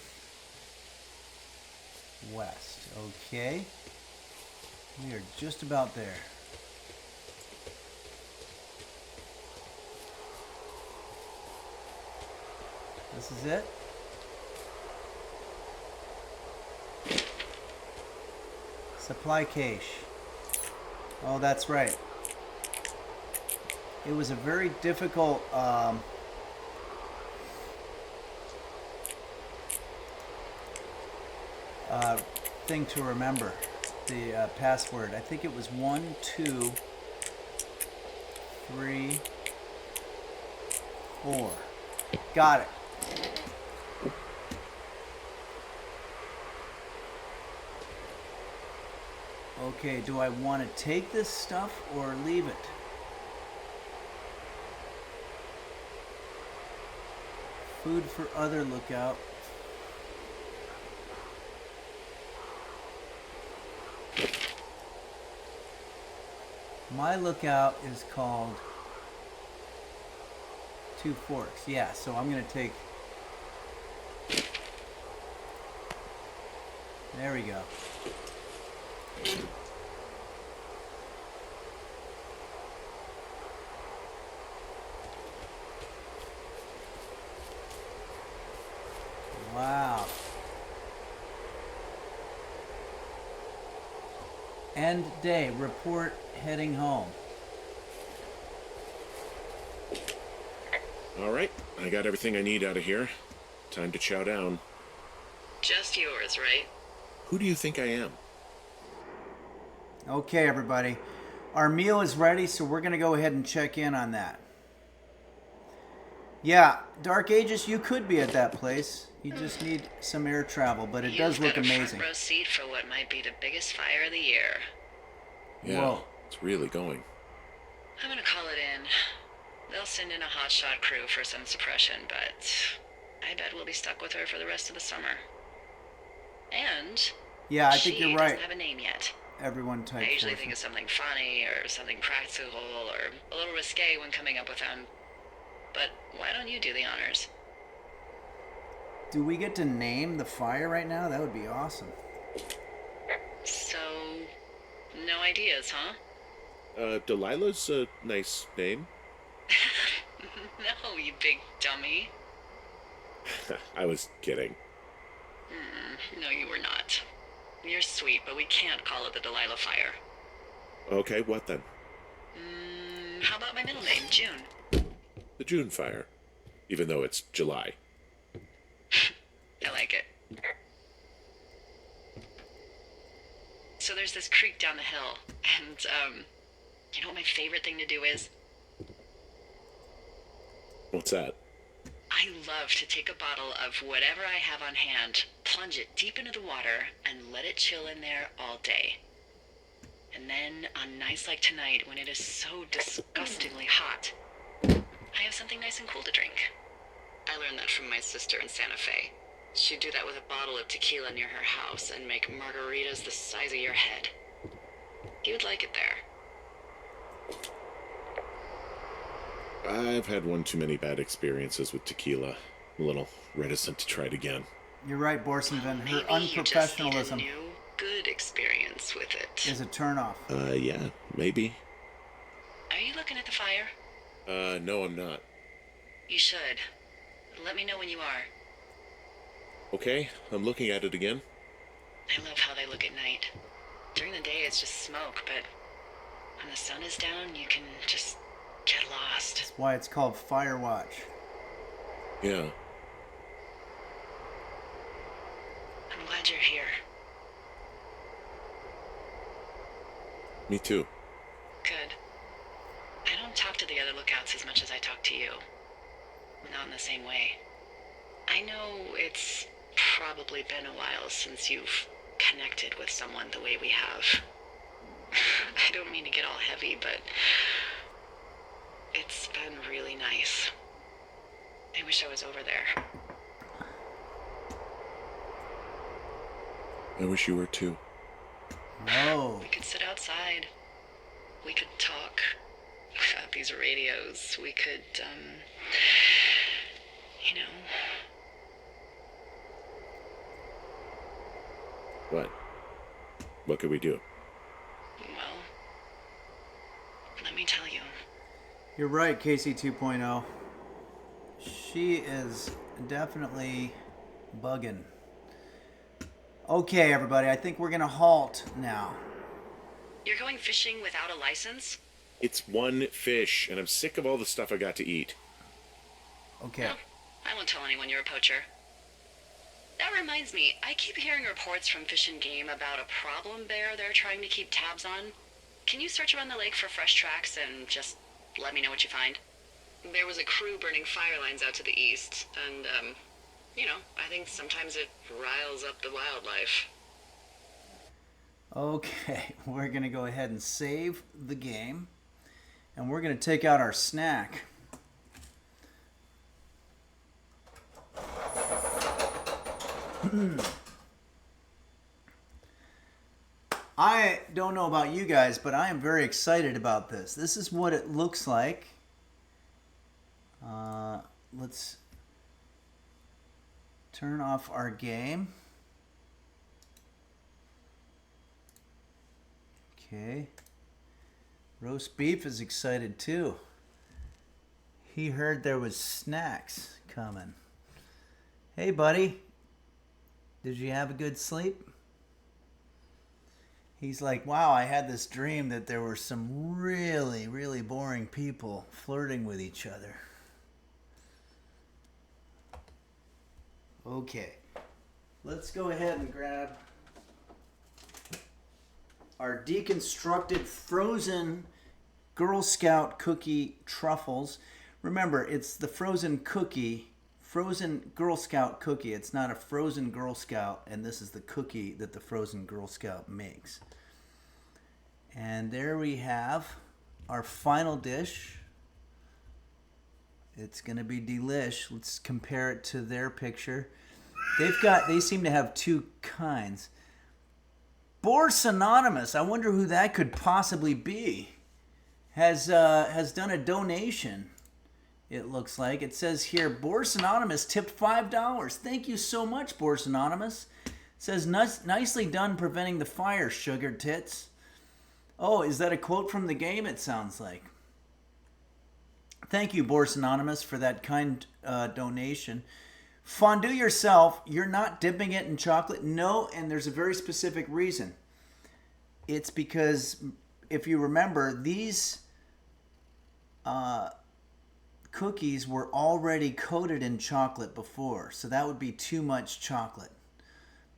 Okay. We are just about there. This is it. Supply cache. Oh, that's right. It was a very difficult thing to remember. The password. I think it was 1, 2, 3, 4. Got it. Okay, do I want to take this stuff or leave it? Food for other lookout. My lookout is called Two Forks. Yeah, so I'm going to take... There we go. Wow. End day. Report heading home. All right, I got everything I need out of here. Time to chow down. Just yours, right? Who do you think I am? Okay, everybody. Our meal is ready, so we're going to go ahead and check in on that. Yeah, Dark Ages, you could be at that place. You just need some air travel, but it does look amazing. You've got a front row seat for what might be the biggest fire of the year. Yeah, whoa. It's really going. I'm gonna call it in. They'll send in a hotshot crew for some suppression, but I bet we'll be stuck with her for the rest of the summer. And Yeah, I think you're right. She doesn't have a name yet. Everyone type. I usually think of something funny or something practical or a little risque when coming up with them. but why don't you do the honors? Do we get to name the fire right now? That would be awesome. So, no ideas, huh? Delilah's a nice name. No, you big dummy. I was kidding. No, you were not. You're sweet, but we can't call it the Delilah Fire. Okay, what then? How about my middle name, June? The June Fire. Even though it's July. I like it. So there's this creek down the hill, and, you know what my favorite thing to do is? What's that? I love to take a bottle of whatever I have on hand, plunge it deep into the water, and let it chill in there all day. And then, on nights like tonight, when it is so disgustingly hot, I have something nice and cool to drink. I learned that from my sister in Santa Fe. She'd do that with a bottle of tequila near her house and make margaritas the size of your head. You'd like it there. I've had one too many bad experiences with tequila. I'm a little reticent to try it again. You're right, Borsenven. Her Maybe you just need a unprofessionalism new, good experience with it. is a turnoff. Yeah, maybe. Are you looking at the fire? No, I'm not. You should. Let me know when you are. Okay, I'm looking at it again. I love how they look at night. During the day, it's just smoke, but when the sun is down, you can just get lost. That's why it's called Firewatch. Yeah. I'm glad you're here. Me too. Good. I don't talk to the other lookouts as much as I talk to you. Not in the same way. I know it's probably been a while since you've connected with someone the way we have. I don't mean to get all heavy, but it's been really nice. I wish I was over there. I wish you were too. Whoa. We could sit outside. We could talk about these radios. We could, you know. What? What could we do? Well, let me tell you. You're right, Casey 2.0. She is definitely bugging. Okay, everybody, I think we're going to halt now. You're going fishing without a license? It's one fish, and I'm sick of all the stuff I got to eat. Okay. No, I won't tell anyone you're a poacher. That reminds me, I keep hearing reports from Fish and Game about a problem bear they're trying to keep tabs on. Can you search around the lake for fresh tracks and just let me know what you find? There was a crew burning fire lines out to the east, and, you know, I think sometimes it riles up the wildlife. Okay, we're going to go ahead and save the game. And we're going to take out our snack. I don't know about you guys, but I am very excited about this. This is what it looks like. Let's turn off our game. Okay. Roast beef is excited too. He heard there was snacks coming. Hey, buddy. Did you have a good sleep? He's like, wow, I had this dream that there were some really, really boring people flirting with each other. Okay. Let's go ahead and grab our deconstructed frozen Girl Scout cookie truffles. Remember, it's the frozen Girl Scout cookie. It's not a frozen Girl Scout, and this is the cookie that the frozen Girl Scout makes. And there we have our final dish. It's gonna be delish. Let's compare it to their picture. They seem to have two kinds. Boar's Anonymous, I wonder who that could possibly be, has done a donation. it looks like. It says here, Boris Anonymous tipped $5. Thank you so much, Boris Anonymous. It says, nicely done preventing the fire, sugar tits. Oh, is that a quote from the game? It sounds like. Thank you, Boris Anonymous, for that kind donation. Fondue yourself. You're not dipping it in chocolate? No, and there's a very specific reason. It's because, if you remember, these cookies were already coated in chocolate before, so that would be too much chocolate.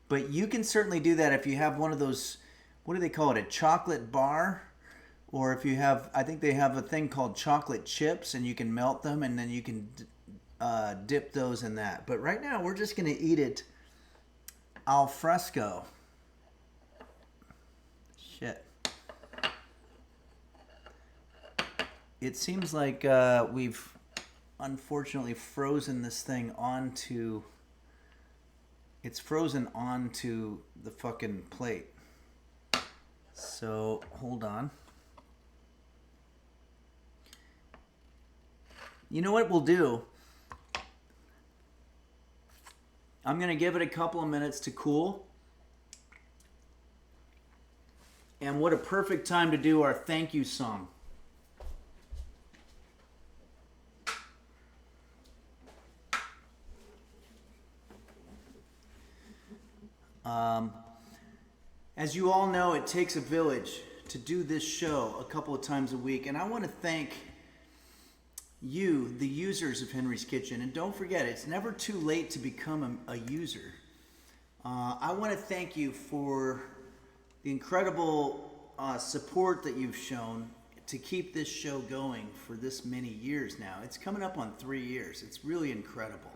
But you can certainly do that if you have one of those, what do they call it, a chocolate bar? Or if you have, I think they have a thing called chocolate chips, and you can melt them, and then you can dip those in that. But right now, we're just going to eat it al fresco. Shit. It seems like we've unfortunately frozen this thing onto... It's frozen onto the fucking plate. So, hold on. You know what we'll do? I'm going to give it a couple of minutes to cool. And what a perfect time to do our thank you song. As you all know, it takes a village to do this show a couple of times a week. And I want to thank you, the users of Henry's Kitchen. And don't forget, it's never too late to become a user. I want to thank you for the incredible support that you've shown to keep this show going for this many years now. It's coming up on 3 years. It's really incredible.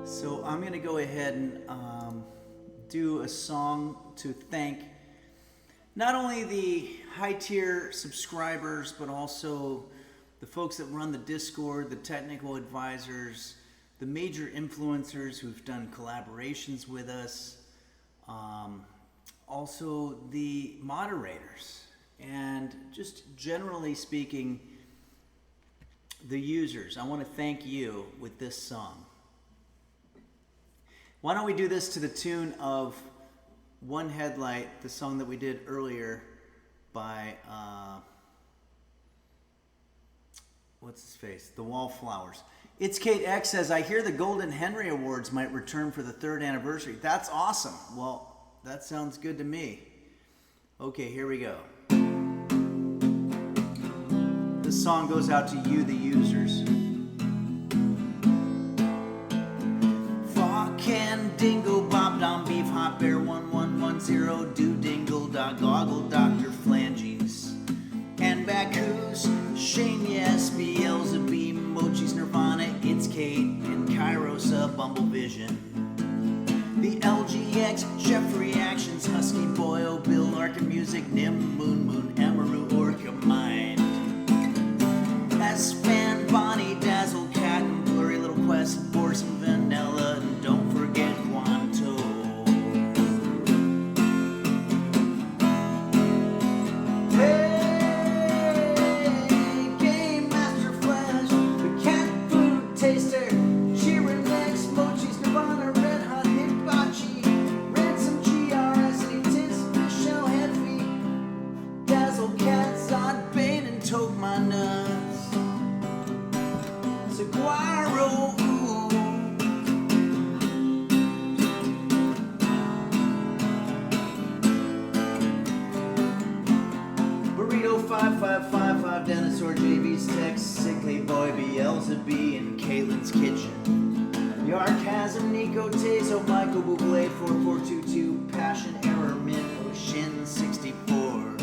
So I'm going to go ahead and do a song to thank not only the high-tier subscribers, but also the folks that run the Discord, the technical advisors, the major influencers who've done collaborations with us, also the moderators, and just generally speaking, the users. I want to thank you with this song. Why don't we do this to the tune of One Headlight, the song that we did earlier by, what's his face? The Wallflowers. It's Kate X says, I hear the Golden Henry Awards might return for the 3rd anniversary. That's awesome. Well, that sounds good to me. Okay, here we go. This song goes out to you, the users. Fucking dingo bob dom beef hot bear 1110 do dingle dog goggle Dr. Flanges and Bacchus Shane yes Beelzebub Mochi's Nirvana it's Kate and Kairos Bumble Vision the LGX Chef Reactions Husky Boyle Bill Larkin Music Nim Moon Amaru Orca Mind S-Fan Bonnie Dazzle Cat and Blurry Little Quest Boris and Vanilla and don't forget Quanto. Hey, Game Master Flash, the Cat Food Taster, Sheeran X, Mochi's Nirvana, Red Hot Hibachi, Ransom GRS, Tis, Michelle Headfeet, Dazzle Cat, Zod Bane, and Toke My Nuts. Saguaro, Burrito 5555, Dinosaur, JV's Tex, Sickly Boy, Beelzebub, and Caitlin's Kitchen. Yarchasm, Nico Tazo, Michael Bublé, 4422, Passion, Error, Min, Shin 64.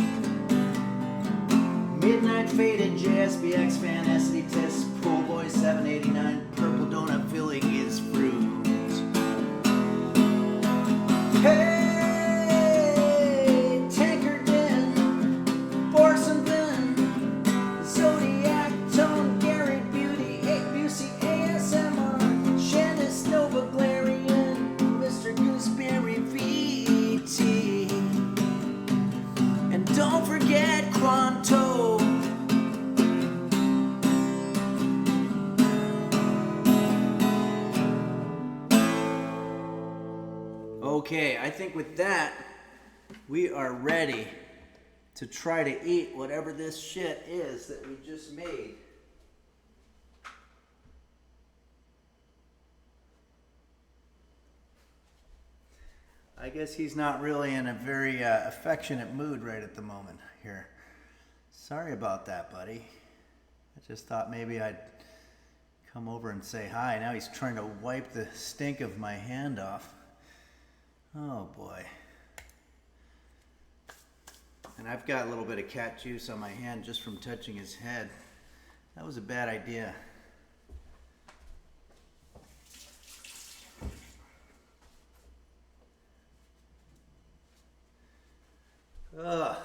Midnight Faded, JSBX Fan, SD Test, Pool Boy 789, Purple Donut Filling is Fruit. Hey, Tanker Den, Borson Ben, Zodiac Tone, Gary Beauty, Busey ASMR, Shannis Nova Glarian, Mr. Gooseberry VT. And don't forget Quan. Okay, I think with that, we are ready to try to eat whatever this shit is that we just made. I guess he's not really in a very affectionate mood right at the moment here. Sorry about that, buddy. I just thought maybe I'd come over and say hi. Now he's trying to wipe the stink of my hand off. Oh boy. And I've got a little bit of cat juice on my hand just from touching his head. That was a bad idea. Ugh.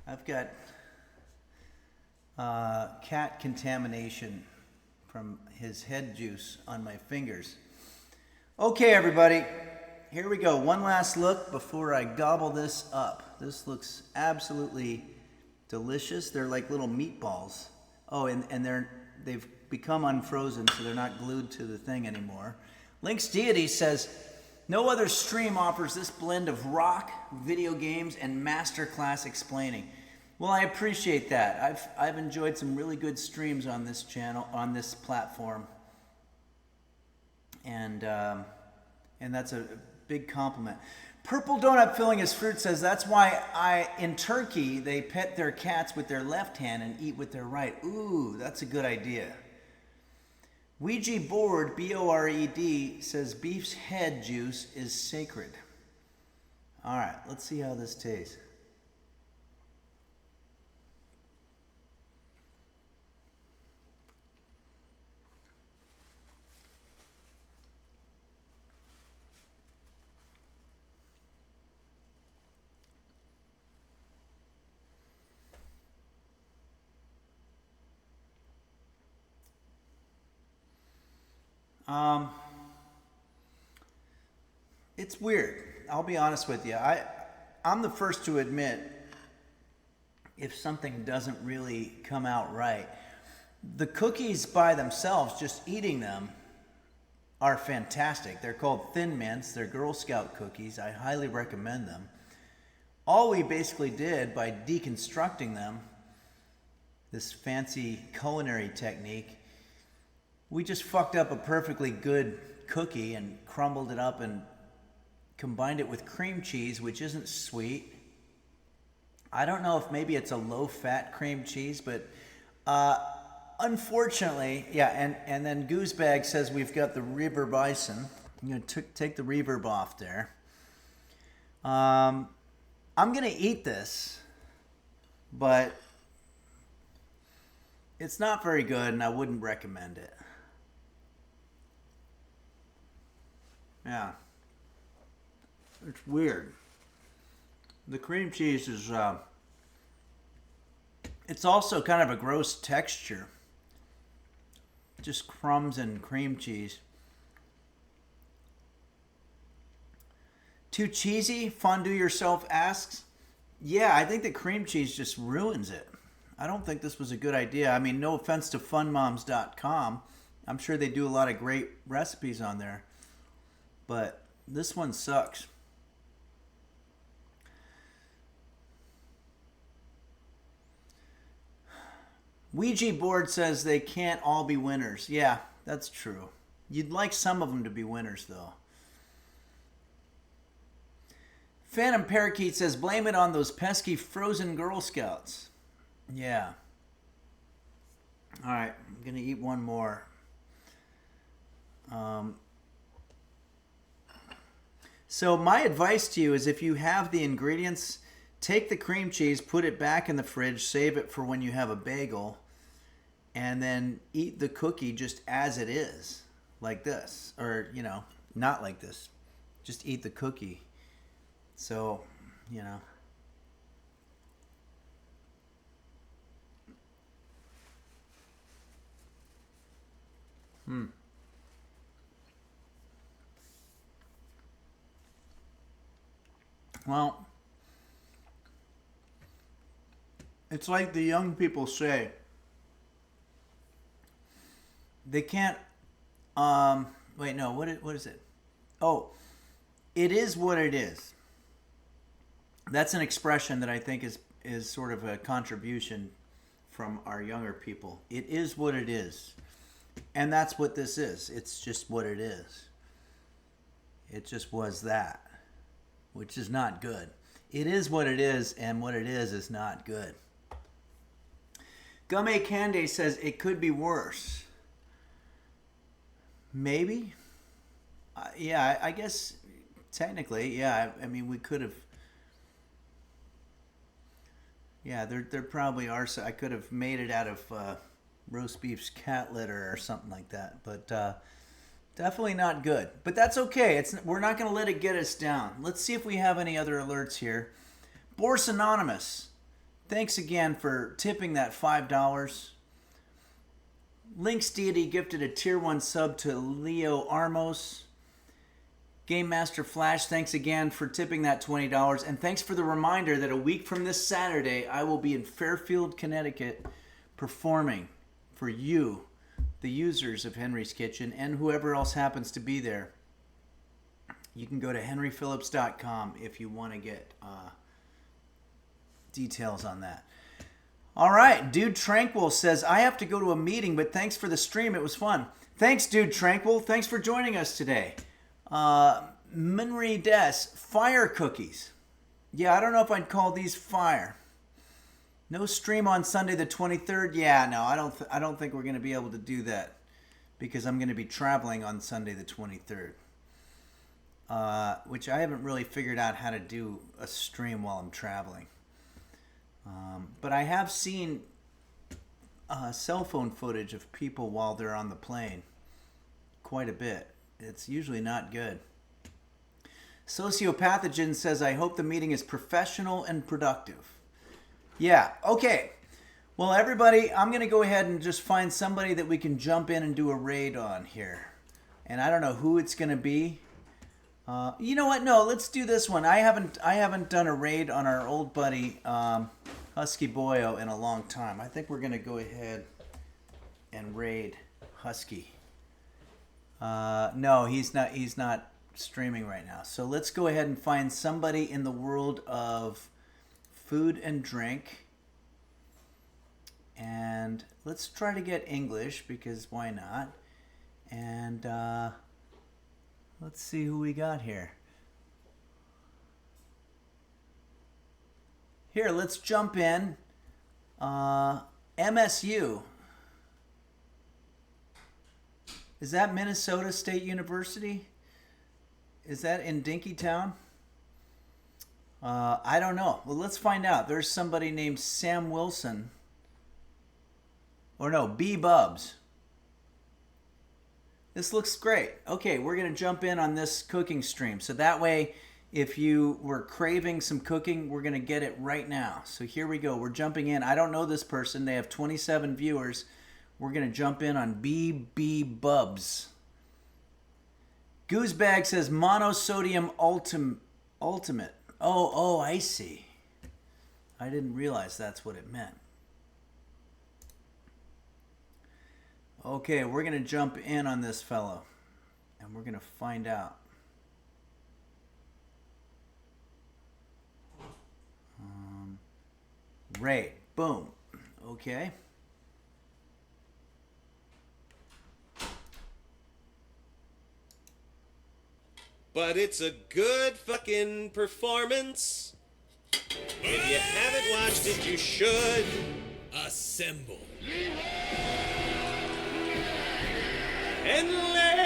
I've got cat contamination from his head juice on my fingers. Okay, everybody. Here we go. One last look before I gobble this up. This looks absolutely delicious. They're like little meatballs. Oh, and they've become unfrozen, so they're not glued to the thing anymore. Link's Deity says, no other stream offers this blend of rock, video games, and masterclass explaining. Well, I appreciate that. I've enjoyed some really good streams on this channel, on this platform. And that's a big compliment. Purple Donut Filling His Fruit says, that's why in Turkey, they pet their cats with their left hand and eat with their right. Ooh, that's a good idea. Ouija Board, B-O-R-E-D, says beef's head juice is sacred. All right, let's see how this tastes. It's weird. I'll be honest with you. I'm the first to admit if something doesn't really come out right. The cookies by themselves, just eating them, are fantastic. They're called Thin Mints. They're Girl Scout cookies. I highly recommend them. All we basically did by deconstructing them, this fancy culinary technique, we just fucked up a perfectly good cookie and crumbled it up and combined it with cream cheese, which isn't sweet. I don't know if maybe it's a low-fat cream cheese, but unfortunately, yeah, and then Goosebag says we've got the reverb bison. I'm going to take the reverb off there. I'm going to eat this, but it's not very good, and I wouldn't recommend it. Yeah. It's weird. The cream cheese is, it's also kind of a gross texture. Just crumbs and cream cheese. Too cheesy? Fondue Yourself asks. Yeah, I think the cream cheese just ruins it. I don't think this was a good idea. I mean, no offense to funmoms.com. I'm sure they do a lot of great recipes on there. But this one sucks. Ouija Board says they can't all be winners. Yeah, that's true. You'd like some of them to be winners, though. Phantom Parakeet says, blame it on those pesky frozen Girl Scouts. Yeah. All right, I'm going to eat one more. So my advice to you is if you have the ingredients, take the cream cheese, put it back in the fridge, save it for when you have a bagel, and then eat the cookie just as it is, like this. Or, you know, not like this. Just eat the cookie. So, you know. Well, it's like the young people say. They can't, wait, no, what is it? Oh, It is what it is. That's an expression that I think is sort of a contribution from our younger people. It is what it is. And that's what this is. It's just what it is. It just was that, which is not good. It is what it is, and what it is not good. Gumme Kande says it could be worse. Maybe. Yeah, I guess technically, yeah. I mean, we could have. Yeah, there probably are. So I could have made it out of roast beef's cat litter or something like that. But definitely not good. But that's okay. We're not going to let it get us down. Let's see if we have any other alerts here. Bourse Anonymous, thanks again for tipping that $5. Lynx Deity gifted a tier 1 sub to Leo Armos. Game Master Flash, thanks again for tipping that $20. And thanks for the reminder that a week from this Saturday, I will be in Fairfield, Connecticut, performing for you, the users of Henry's Kitchen, and whoever else happens to be there. You can go to henryphillips.com if you want to get details on that. All right, Dude Tranquil says, I have to go to a meeting, but thanks for the stream. It was fun. Thanks, Dude Tranquil. Thanks for joining us today. Minri Des, fire cookies. Yeah, I don't know if I'd call these fire. No stream on Sunday the 23rd. Yeah, no, I don't think we're going to be able to do that because I'm going to be traveling on Sunday the 23rd. Which I haven't really figured out how to do a stream while I'm traveling. But I have seen cell phone footage of people while they're on the plane. Quite a bit. It's usually not good. Sociopathogen says, I hope the meeting is professional and productive. Yeah, okay. Well, everybody, I'm going to go ahead and just find somebody that we can jump in and do a raid on here. And I don't know who it's going to be. You know what? No, let's do this one. I haven't done a raid on our old buddy Husky Boyo in a long time. I think we're going to go ahead and raid Husky. No, he's not streaming right now. So let's go ahead and find somebody in the world of food and drink. And let's try to get English because why not? And let's see who we got here. Here, let's jump in. MSU. Is that Minnesota State University? Is that in Dinkytown? I don't know. Well, let's find out. There's somebody named Sam Wilson. Or no, B. Bubs. This looks great. Okay, we're going to jump in on this cooking stream. So that way, if you were craving some cooking, we're going to get it right now. So here we go. We're jumping in. I don't know this person. They have 27 viewers. We're going to jump in on BB Bubs. Goosebag says monosodium ultimate. Oh, I see. I didn't realize that's what it meant. Okay, we're going to jump in on this fellow. And we're going to find out. Raid. Boom. Okay. But it's a good fucking performance. If you haven't watched it, you should. Assemble. And let